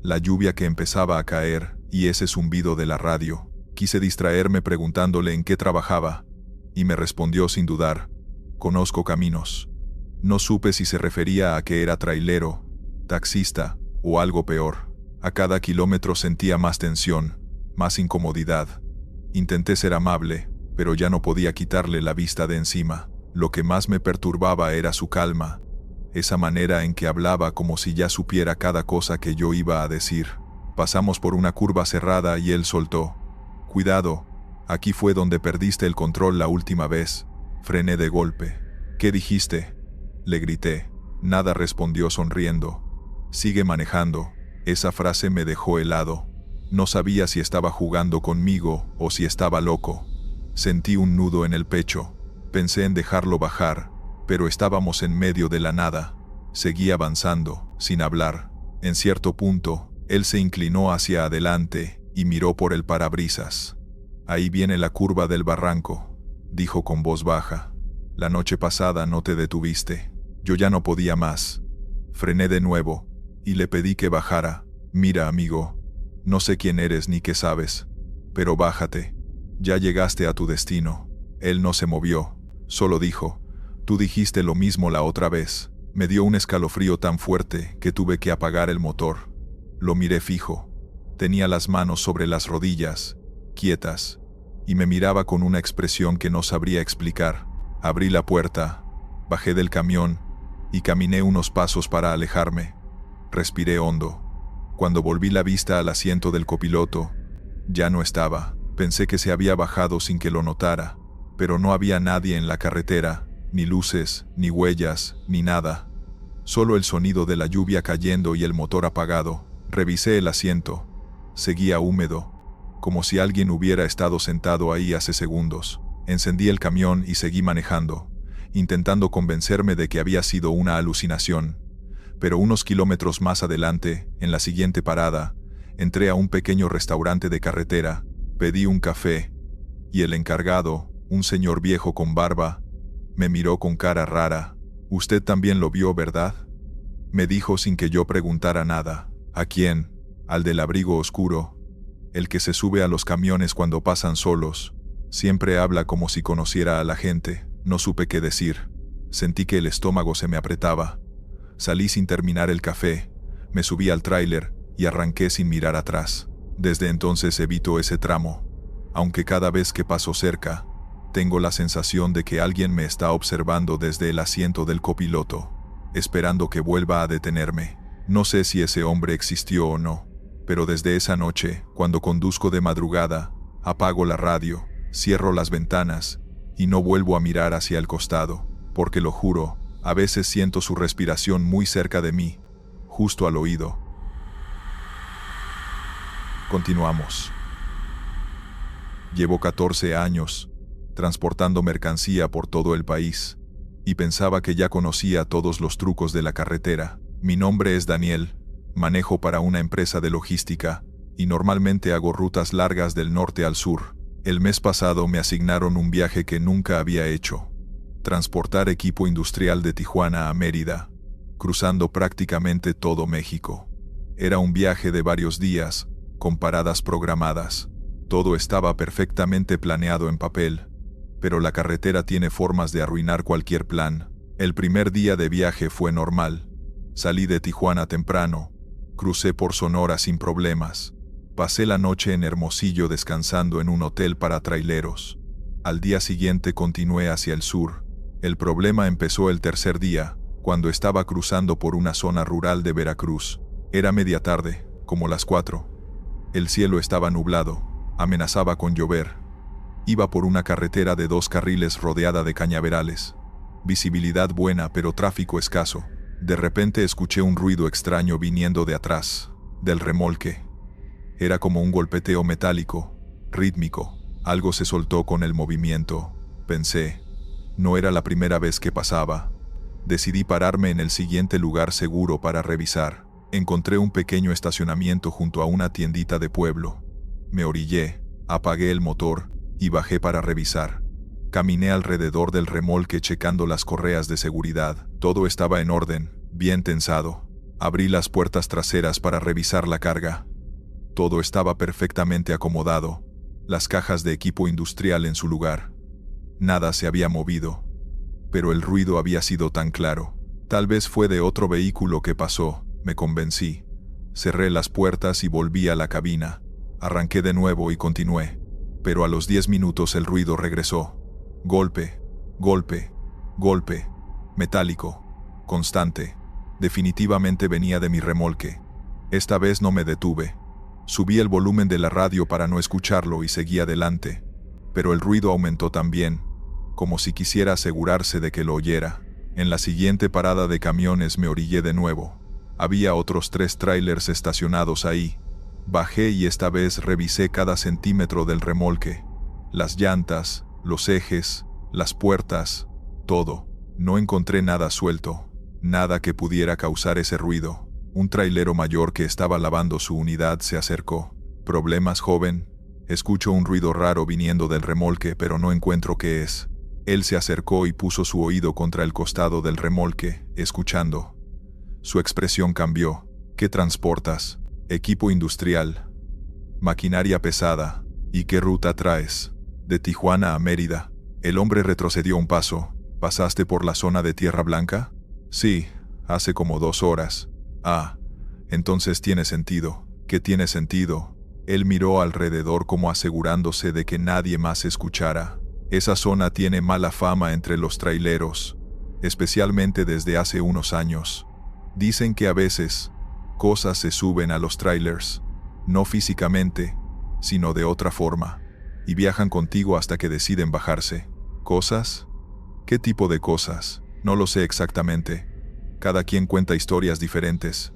la lluvia que empezaba a caer y ese zumbido de la radio. Quise distraerme preguntándole en qué trabajaba, y me respondió sin dudar: conozco caminos. No supe si se refería a que era trailero, taxista, o algo peor. A cada kilómetro sentía más tensión, más incomodidad. Intenté ser amable, pero ya no podía quitarle la vista de encima. Lo que más me perturbaba era su calma, esa manera en que hablaba como si ya supiera cada cosa que yo iba a decir. Pasamos por una curva cerrada y él soltó: «Cuidado, aquí fue donde perdiste el control la última vez». Frené de golpe. «¿Qué dijiste?», le grité. Nada respondió sonriendo. «Sigue manejando». Esa frase me dejó helado. No sabía si estaba jugando conmigo o si estaba loco. Sentí un nudo en el pecho. Pensé en dejarlo bajar, pero estábamos en medio de la nada. Seguí avanzando, sin hablar. En cierto punto, él se inclinó hacia adelante y miró por el parabrisas. «Ahí viene la curva del barranco», dijo con voz baja. «La noche pasada no te detuviste». Yo ya no podía más. Frené de nuevo y le pedí que bajara. «Mira, amigo, no sé quién eres ni qué sabes, pero bájate. Ya llegaste a tu destino». Él no se movió, solo dijo: «Tú dijiste lo mismo la otra vez». Me dio un escalofrío tan fuerte que tuve que apagar el motor. Lo miré fijo. Tenía las manos sobre las rodillas, quietas, y me miraba con una expresión que no sabría explicar. Abrí la puerta, bajé del camión y caminé unos pasos para alejarme. Respiré hondo. Cuando volví la vista al asiento del copiloto, ya no estaba. Pensé que se había bajado sin que lo notara, pero no había nadie en la carretera, ni luces, ni huellas, ni nada. Solo el sonido de la lluvia cayendo y el motor apagado. Revisé el asiento. Seguía húmedo, como si alguien hubiera estado sentado ahí hace segundos. Encendí el camión y seguí manejando, intentando convencerme de que había sido una alucinación. Pero unos kilómetros más adelante, en la siguiente parada, entré a un pequeño restaurante de carretera, pedí un café, y el encargado, un señor viejo con barba, me miró con cara rara. «Usted también lo vio, ¿verdad?», me dijo sin que yo preguntara nada. «¿A quién?». «Al del abrigo oscuro, el que se sube a los camiones cuando pasan solos. Siempre habla como si conociera a la gente». No supe qué decir. Sentí que el estómago se me apretaba. Salí sin terminar el café, me subí al tráiler y arranqué sin mirar atrás. Desde entonces evito ese tramo, aunque cada vez que paso cerca, tengo la sensación de que alguien me está observando desde el asiento del copiloto, esperando que vuelva a detenerme. No sé si ese hombre existió o no, pero desde esa noche, cuando conduzco de madrugada, apago la radio, cierro las ventanas y no vuelvo a mirar hacia el costado, porque lo juro, a veces siento su respiración muy cerca de mí, justo al oído. Continuamos. Llevo 14 años, transportando mercancía por todo el país, y pensaba que ya conocía todos los trucos de la carretera. Mi nombre es Daniel, manejo para una empresa de logística, y normalmente hago rutas largas del norte al sur. El mes pasado me asignaron un viaje que nunca había hecho: transportar equipo industrial de Tijuana a Mérida, cruzando prácticamente todo México. Era un viaje de varios días, con paradas programadas. Todo estaba perfectamente planeado en papel, pero la carretera tiene formas de arruinar cualquier plan. El primer día de viaje fue normal. Salí de Tijuana temprano, crucé por Sonora sin problemas. Pasé la noche en Hermosillo descansando en un hotel para traileros. Al día siguiente continué hacia el sur. El problema empezó el tercer día, cuando estaba cruzando por una zona rural de Veracruz. Era media tarde, como las 4. El cielo estaba nublado, amenazaba con llover. Iba por una carretera de 2 carriles rodeada de cañaverales. Visibilidad buena, pero tráfico escaso. De repente escuché un ruido extraño viniendo de atrás, del remolque. Era como un golpeteo metálico, rítmico. Algo se soltó con el movimiento, pensé. No era la primera vez que pasaba. Decidí pararme en el siguiente lugar seguro para revisar. Encontré un pequeño estacionamiento junto a una tiendita de pueblo. Me orillé, apagué el motor y bajé para revisar. Caminé alrededor del remolque checando las correas de seguridad. Todo estaba en orden, bien tensado. Abrí las puertas traseras para revisar la carga. Todo estaba perfectamente acomodado, las cajas de equipo industrial en su lugar. Nada se había movido, pero el ruido había sido tan claro. Tal vez fue de otro vehículo que pasó, Me convencí. Cerré las puertas y volví a la cabina. Arranqué de nuevo y continué. Pero a los 10 minutos el ruido regresó. Golpe, golpe, golpe. Metálico, constante. Definitivamente venía de mi remolque. Esta vez no me detuve. Subí el volumen de la radio para no escucharlo y seguí adelante. Pero el ruido aumentó también, como si quisiera asegurarse de que lo oyera. En la siguiente parada de camiones me orillé de nuevo. Había otros 3 tráilers estacionados ahí. Bajé y esta vez revisé cada centímetro del remolque. Las llantas, los ejes, las puertas, todo. No encontré nada suelto, nada que pudiera causar ese ruido. Un trailero mayor que estaba lavando su unidad se acercó. ¿Problemas, joven? Escucho un ruido raro viniendo del remolque, pero no encuentro qué es. Él se acercó y puso su oído contra el costado del remolque, escuchando. Su expresión cambió. ¿Qué transportas? Equipo industrial. Maquinaria pesada. ¿Y qué ruta traes? De Tijuana a Mérida. El hombre retrocedió un paso. ¿Pasaste por la zona de Tierra Blanca? Sí, hace como 2 horas. Ah, entonces tiene sentido. ¿Qué tiene sentido? Él miró alrededor como asegurándose de que nadie más escuchara. Esa zona tiene mala fama entre los traileros, especialmente desde hace unos años. Dicen que a veces, cosas se suben a los trailers, no físicamente, sino de otra forma, y viajan contigo hasta que deciden bajarse. ¿Cosas? ¿Qué tipo de cosas? No lo sé exactamente. Cada quien cuenta historias diferentes.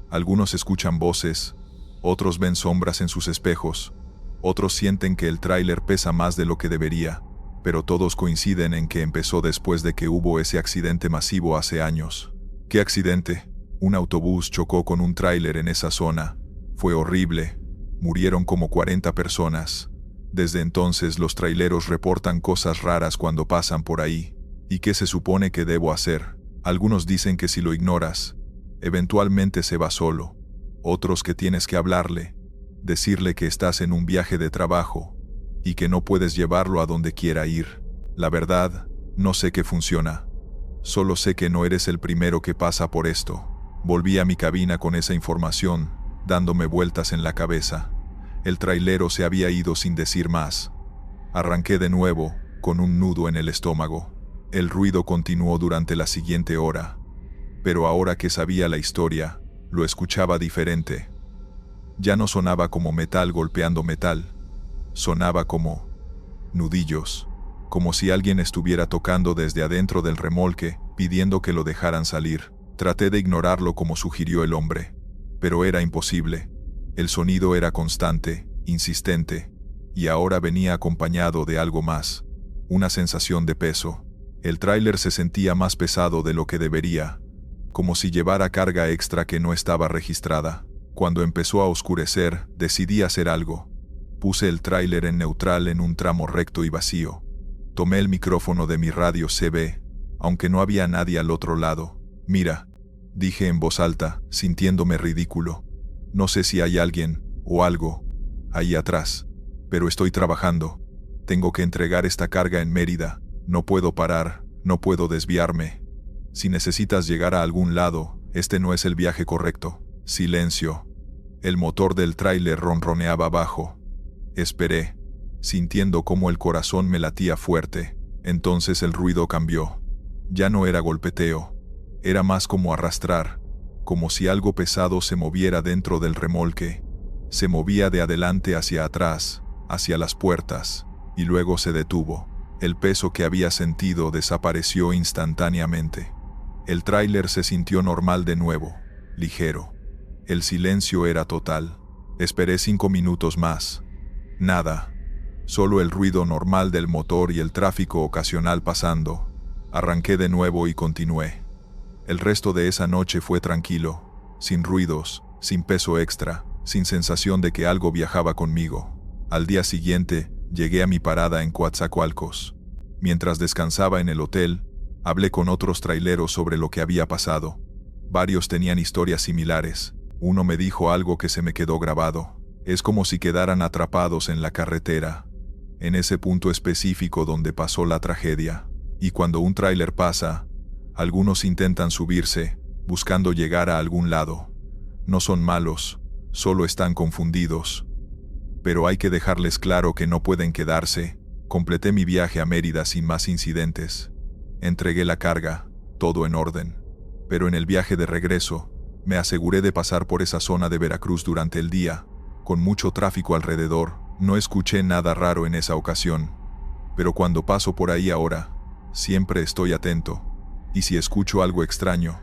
Algunos escuchan voces, otros ven sombras en sus espejos, otros sienten que el tráiler pesa más de lo que debería, pero todos coinciden en que empezó después de que hubo ese accidente masivo hace años. ¿Qué accidente? Un autobús chocó con un tráiler en esa zona. Fue horrible. Murieron como 40 personas. Desde entonces los traileros reportan cosas raras cuando pasan por ahí. ¿Y qué se supone que debo hacer? Algunos dicen que si lo ignoras, eventualmente se va solo. Otros que tienes que hablarle, decirle que estás en un viaje de trabajo y que no puedes llevarlo a donde quiera ir. La verdad, no sé qué funciona. Solo sé que no eres el primero que pasa por esto. Volví a mi cabina con esa información, dándome vueltas en la cabeza. El trailero se había ido sin decir más. Arranqué de nuevo, con un nudo en el estómago. El ruido continuó durante la siguiente hora. Pero ahora que sabía la historia, lo escuchaba diferente. Ya no sonaba como metal golpeando metal. Sonaba como nudillos, como si alguien estuviera tocando desde adentro del remolque, pidiendo que lo dejaran salir. Traté de ignorarlo como sugirió el hombre, pero era imposible. El sonido era constante, insistente, y ahora venía acompañado de algo más, una sensación de peso. El tráiler se sentía más pesado de lo que debería, como si llevara carga extra que no estaba registrada. Cuando empezó a oscurecer, decidí hacer algo. Puse el tráiler en neutral en un tramo recto y vacío. Tomé el micrófono de mi radio CB, aunque no había nadie al otro lado. Mira, dije en voz alta, sintiéndome ridículo. No sé si hay alguien, o algo, ahí atrás, pero estoy trabajando. Tengo que entregar esta carga en Mérida. No puedo parar, no puedo desviarme. Si necesitas llegar a algún lado, este no es el viaje correcto. Silencio. El motor del tráiler ronroneaba bajo. Esperé, sintiendo cómo el corazón me latía fuerte. Entonces el ruido cambió. Ya no era golpeteo. Era más como arrastrar, como si algo pesado se moviera dentro del remolque. Se movía de adelante hacia atrás, hacia las puertas, y luego se detuvo. El peso que había sentido desapareció instantáneamente. El tráiler se sintió normal de nuevo, ligero. El silencio era total. Esperé 5 minutos más. Nada. Solo el ruido normal del motor y el tráfico ocasional pasando. Arranqué de nuevo y continué. El resto de esa noche fue tranquilo, sin ruidos, sin peso extra, sin sensación de que algo viajaba conmigo. Al día siguiente, llegué a mi parada en Coatzacoalcos. Mientras descansaba en el hotel, hablé con otros traileros sobre lo que había pasado. Varios tenían historias similares. Uno me dijo algo que se me quedó grabado. Es como si quedaran atrapados en la carretera, en ese punto específico donde pasó la tragedia. Y cuando un tráiler pasa, algunos intentan subirse, buscando llegar a algún lado, No son malos, solo están confundidos. Pero hay que dejarles claro que no pueden quedarse. Completé mi viaje a Mérida sin más incidentes. Entregué la carga, todo en orden. Pero en el viaje de regreso, me aseguré de pasar por esa zona de Veracruz durante el día, con mucho tráfico alrededor. No escuché nada raro en esa ocasión. Pero cuando paso por ahí ahora, siempre estoy atento. Y si escucho algo extraño,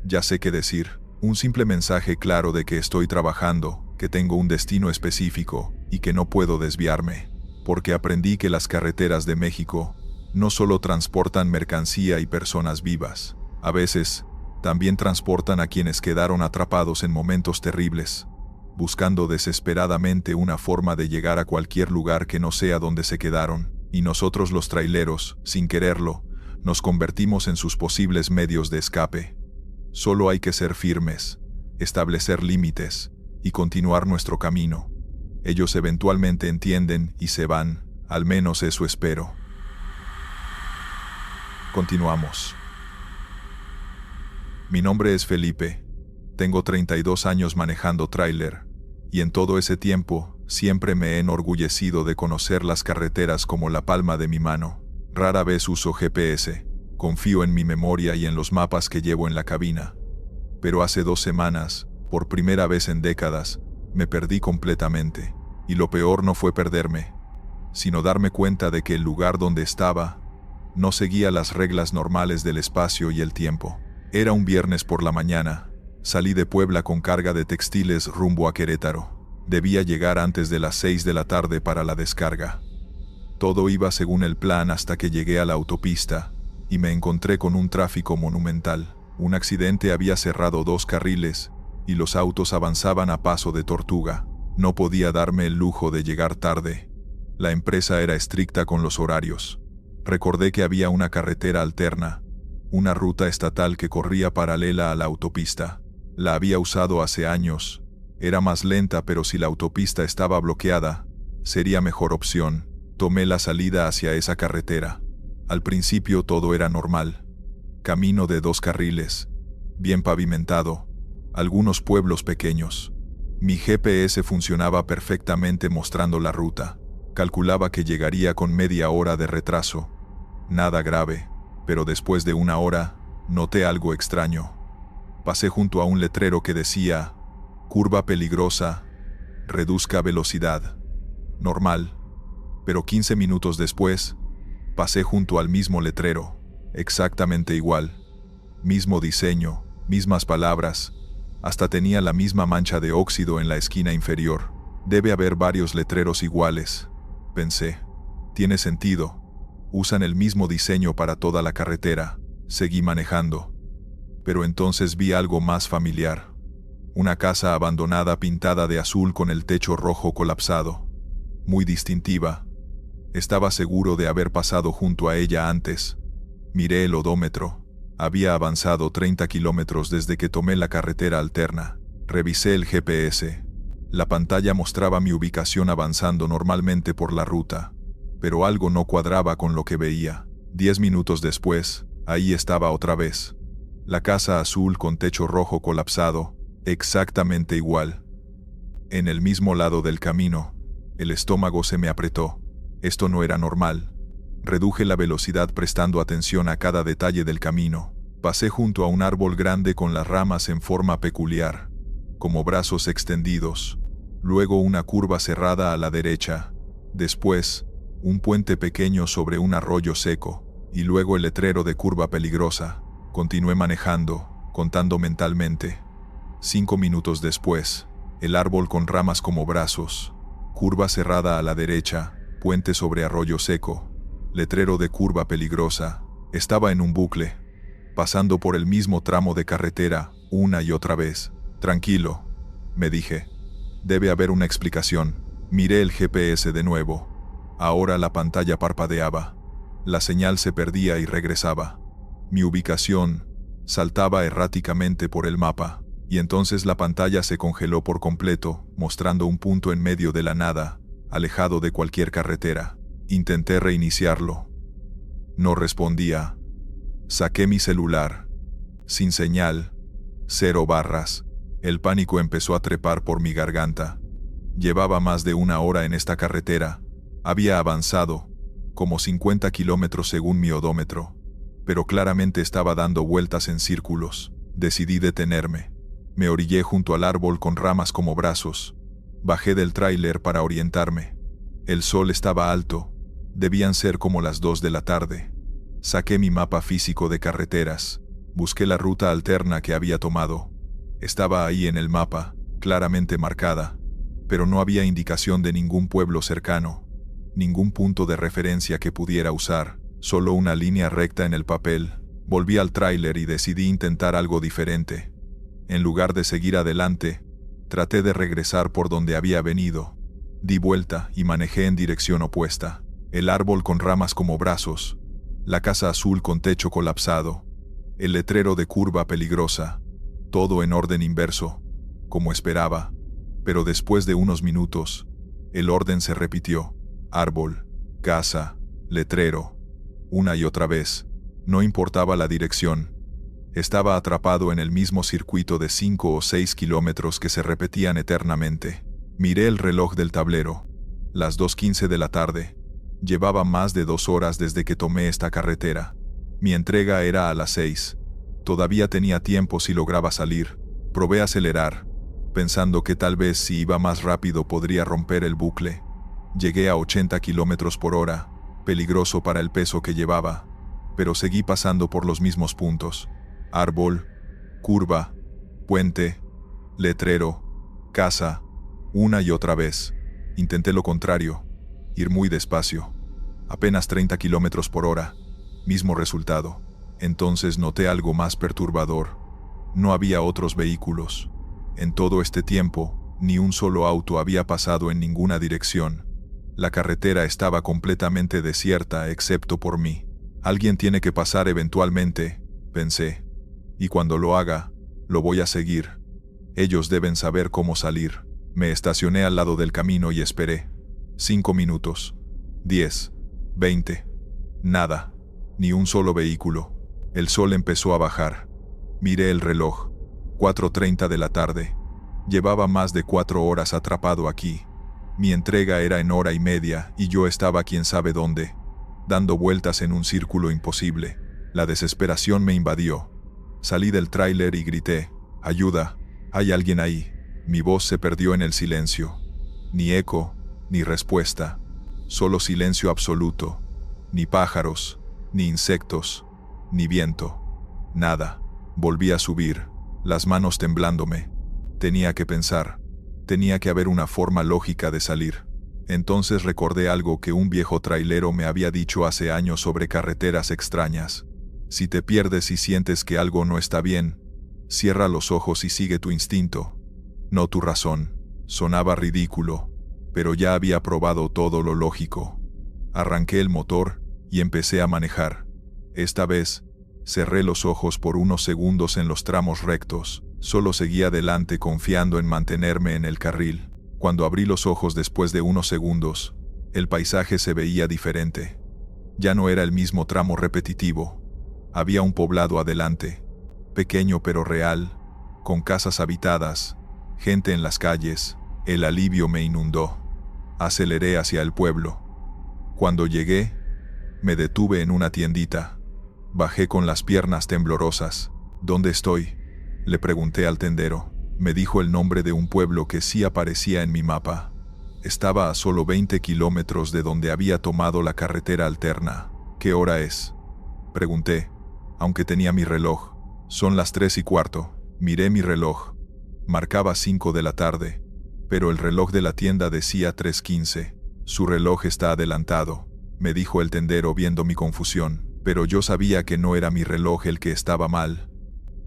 ya sé qué decir. Un simple mensaje claro de que estoy trabajando, que tengo un destino específico y que no puedo desviarme. Porque aprendí que las carreteras de México no solo transportan mercancía y personas vivas, a veces también transportan a quienes quedaron atrapados en momentos terribles, buscando desesperadamente una forma de llegar a cualquier lugar que no sea donde se quedaron, y nosotros los traileros, sin quererlo, nos convertimos en sus posibles medios de escape. Solo hay que ser firmes, establecer límites y continuar nuestro camino. Ellos eventualmente entienden y se van, al menos eso espero. Continuamos. Mi nombre es Felipe. Tengo 32 años manejando tráiler, y en todo ese tiempo siempre me he enorgullecido de conocer las carreteras como la palma de mi mano. Rara vez uso GPS, confío en mi memoria y en los mapas que llevo en la cabina. Pero hace 2 semanas, por primera vez en décadas, me perdí completamente. Y lo peor no fue perderme, sino darme cuenta de que el lugar donde estaba no seguía las reglas normales del espacio y el tiempo. Era un viernes por la mañana. Salí de Puebla con carga de textiles rumbo a Querétaro. Debía llegar antes de las 6 de la tarde para la descarga. Todo iba según el plan hasta que llegué a la autopista y me encontré con un tráfico monumental. Un accidente había cerrado 2 carriles y los autos avanzaban a paso de tortuga. No podía darme el lujo de llegar tarde. La empresa era estricta con los horarios. Recordé que había una carretera alterna, una ruta estatal que corría paralela a la autopista. La había usado hace años. Era más lenta, pero si la autopista estaba bloqueada, sería mejor opción. Tomé la salida hacia esa carretera. Al principio todo era normal. Camino de 2 carriles, bien pavimentado, algunos pueblos pequeños. Mi GPS funcionaba perfectamente mostrando la ruta. Calculaba que llegaría con media hora de retraso. Nada grave, pero después de 1 hora, noté algo extraño. Pasé junto a un letrero que decía, curva peligrosa, reduzca velocidad. Normal. Pero 15 minutos después, pasé junto al mismo letrero, exactamente igual. Mismo diseño, mismas palabras. Hasta tenía la misma mancha de óxido en la esquina inferior. Debe haber varios letreros iguales, pensé. Tiene sentido. Usan el mismo diseño para toda la carretera. Seguí manejando. Pero entonces vi algo más familiar. Una casa abandonada pintada de azul con el techo rojo colapsado. Muy distintiva. Estaba seguro de haber pasado junto a ella antes. Miré el odómetro. Había avanzado 30 kilómetros desde que tomé la carretera alterna. Revisé el GPS. La pantalla mostraba mi ubicación avanzando normalmente por la ruta, pero algo no cuadraba con lo que veía. 10 minutos después, ahí estaba otra vez. La casa azul con techo rojo colapsado, exactamente igual. En el mismo lado del camino, el estómago se me apretó. Esto no era normal. Reduje la velocidad prestando atención a cada detalle del camino. Pasé junto a un árbol grande con las ramas en forma peculiar, como brazos extendidos. Luego una curva cerrada a la derecha. Después, un puente pequeño sobre un arroyo seco. Y luego el letrero de curva peligrosa. Continué manejando, contando mentalmente. 5 minutos después, el árbol con ramas como brazos. Curva cerrada a la derecha, puente sobre arroyo seco. Letrero de curva peligrosa. Estaba en un bucle, pasando por el mismo tramo de carretera, una y otra vez. Tranquilo, me dije. Debe haber una explicación. Miré el GPS de nuevo. Ahora la pantalla parpadeaba. La señal se perdía y regresaba. Mi ubicación saltaba erráticamente por el mapa, y entonces la pantalla se congeló por completo, mostrando un punto en medio de la nada, alejado de cualquier carretera. Intenté reiniciarlo. No respondía. Saqué mi celular. Sin señal. 0 barras. El pánico empezó a trepar por mi garganta. Llevaba más de una hora en esta carretera. Había avanzado, como 50 kilómetros según mi odómetro, pero claramente estaba dando vueltas en círculos. Decidí detenerme. Me orillé junto al árbol con ramas como brazos. Bajé del tráiler para orientarme. El sol estaba alto. Debían ser como las 2 de la tarde. Saqué mi mapa físico de carreteras. Busqué la ruta alterna que había tomado. Estaba ahí en el mapa, claramente marcada, pero no había indicación de ningún pueblo cercano, ningún punto de referencia que pudiera usar, solo una línea recta en el papel. Volví al tráiler y decidí intentar algo diferente. En lugar de seguir adelante, traté de regresar por donde había venido. Di vuelta y manejé en dirección opuesta. El árbol con ramas como brazos, la casa azul con techo colapsado, el letrero de curva peligrosa, todo en orden inverso, como esperaba, pero después de unos minutos, el orden se repitió: árbol, casa, letrero, una y otra vez. No importaba la dirección. Estaba atrapado en el mismo circuito de 5 o 6 kilómetros que se repetían eternamente. Miré el reloj del tablero. Las 2:15 de la tarde. Llevaba más de 2 horas desde que tomé esta carretera. Mi entrega era a las 6. Todavía tenía tiempo si lograba salir. Probé acelerar, pensando que tal vez si iba más rápido podría romper el bucle. Llegué a 80 kilómetros por hora, peligroso para el peso que llevaba, pero seguí pasando por los mismos puntos: árbol, curva, puente, letrero, casa, una y otra vez. Intenté lo contrario, ir muy despacio, apenas 30 kilómetros por hora, mismo resultado. Entonces noté algo más perturbador. No había otros vehículos. En todo este tiempo, ni un solo auto había pasado en ninguna dirección. La carretera estaba completamente desierta excepto por mí. Alguien tiene que pasar eventualmente, pensé. Y cuando lo haga, lo voy a seguir. Ellos deben saber cómo salir. Me estacioné al lado del camino y esperé. 5 minutos. 10. 20. Nada. Ni un solo vehículo. El sol empezó a bajar. Miré el reloj. 4:30 de la tarde. Llevaba más de 4 horas atrapado aquí. Mi entrega era en hora y media y yo estaba quién sabe dónde, dando vueltas en un círculo imposible. La desesperación me invadió. Salí del tráiler y grité: «¡Ayuda! ¿Hay alguien ahí?». Mi voz se perdió en el silencio. Ni eco, ni respuesta. Solo silencio absoluto. Ni pájaros, ni insectos, ni viento. Nada. Volví a subir, las manos temblándome. Tenía que pensar. Tenía que haber una forma lógica de salir. Entonces recordé algo que un viejo trailero me había dicho hace años sobre carreteras extrañas. Si te pierdes y sientes que algo no está bien, cierra los ojos y sigue tu instinto, no tu razón. Sonaba ridículo, pero ya había probado todo lo lógico. Arranqué el motor y empecé a manejar. Esta vez, cerré los ojos por unos segundos en los tramos rectos. Solo seguí adelante confiando en mantenerme en el carril. Cuando abrí los ojos después de unos segundos, el paisaje se veía diferente. Ya no era el mismo tramo repetitivo. Había un poblado adelante, pequeño pero real, con casas habitadas, gente en las calles. El alivio me inundó. Aceleré hacia el pueblo. Cuando llegué, me detuve en una tiendita. Bajé con las piernas temblorosas. «¿Dónde estoy?», le pregunté al tendero. Me dijo el nombre de un pueblo que sí aparecía en mi mapa. Estaba a solo 20 kilómetros de donde había tomado la carretera alterna. «¿Qué hora es?», pregunté, aunque tenía mi reloj. «Son las 3:15». Miré mi reloj. Marcaba 5 de la tarde, pero el reloj de la tienda decía 3:15. «Su reloj está adelantado», me dijo el tendero viendo mi confusión, pero yo sabía que no era mi reloj el que estaba mal.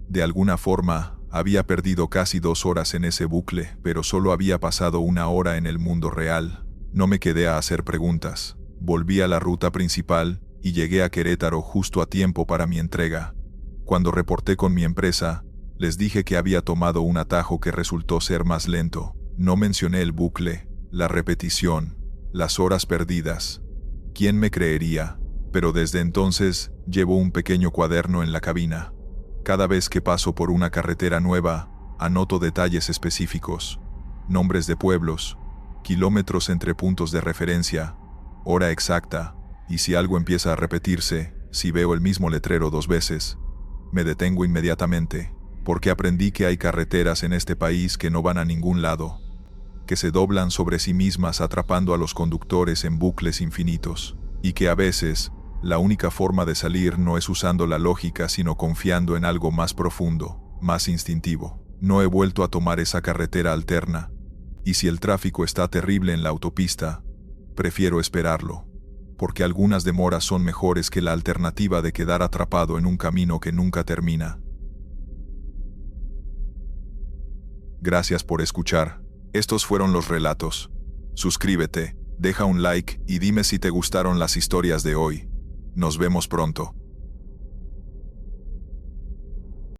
De alguna forma, había perdido casi 2 horas en ese bucle, pero solo había pasado 1 hora en el mundo real. No me quedé a hacer preguntas. Volví a la ruta principal y llegué a Querétaro justo a tiempo para mi entrega. Cuando reporté con mi empresa, les dije que había tomado un atajo que resultó ser más lento. No mencioné el bucle, la repetición, las horas perdidas. ¿Quién me creería? Pero desde entonces, llevo un pequeño cuaderno en la cabina. Cada vez que paso por una carretera nueva, Anoto detalles específicos, nombres de pueblos, kilómetros entre puntos de referencia, hora exacta, y si algo empieza a repetirse, si veo el mismo letrero 2 veces, me detengo inmediatamente, porque aprendí que hay carreteras en este país que no van a ningún lado, que se doblan sobre sí mismas atrapando a los conductores en bucles infinitos, y que a veces, la única forma de salir no es usando la lógica sino confiando en algo más profundo, más instintivo. No he vuelto a tomar esa carretera alterna, y si el tráfico está terrible en la autopista, prefiero esperarlo, porque algunas demoras son mejores que la alternativa de quedar atrapado en un camino que nunca termina. Gracias por escuchar. Estos fueron los relatos. Suscríbete, deja un like y dime si te gustaron las historias de hoy. Nos vemos pronto.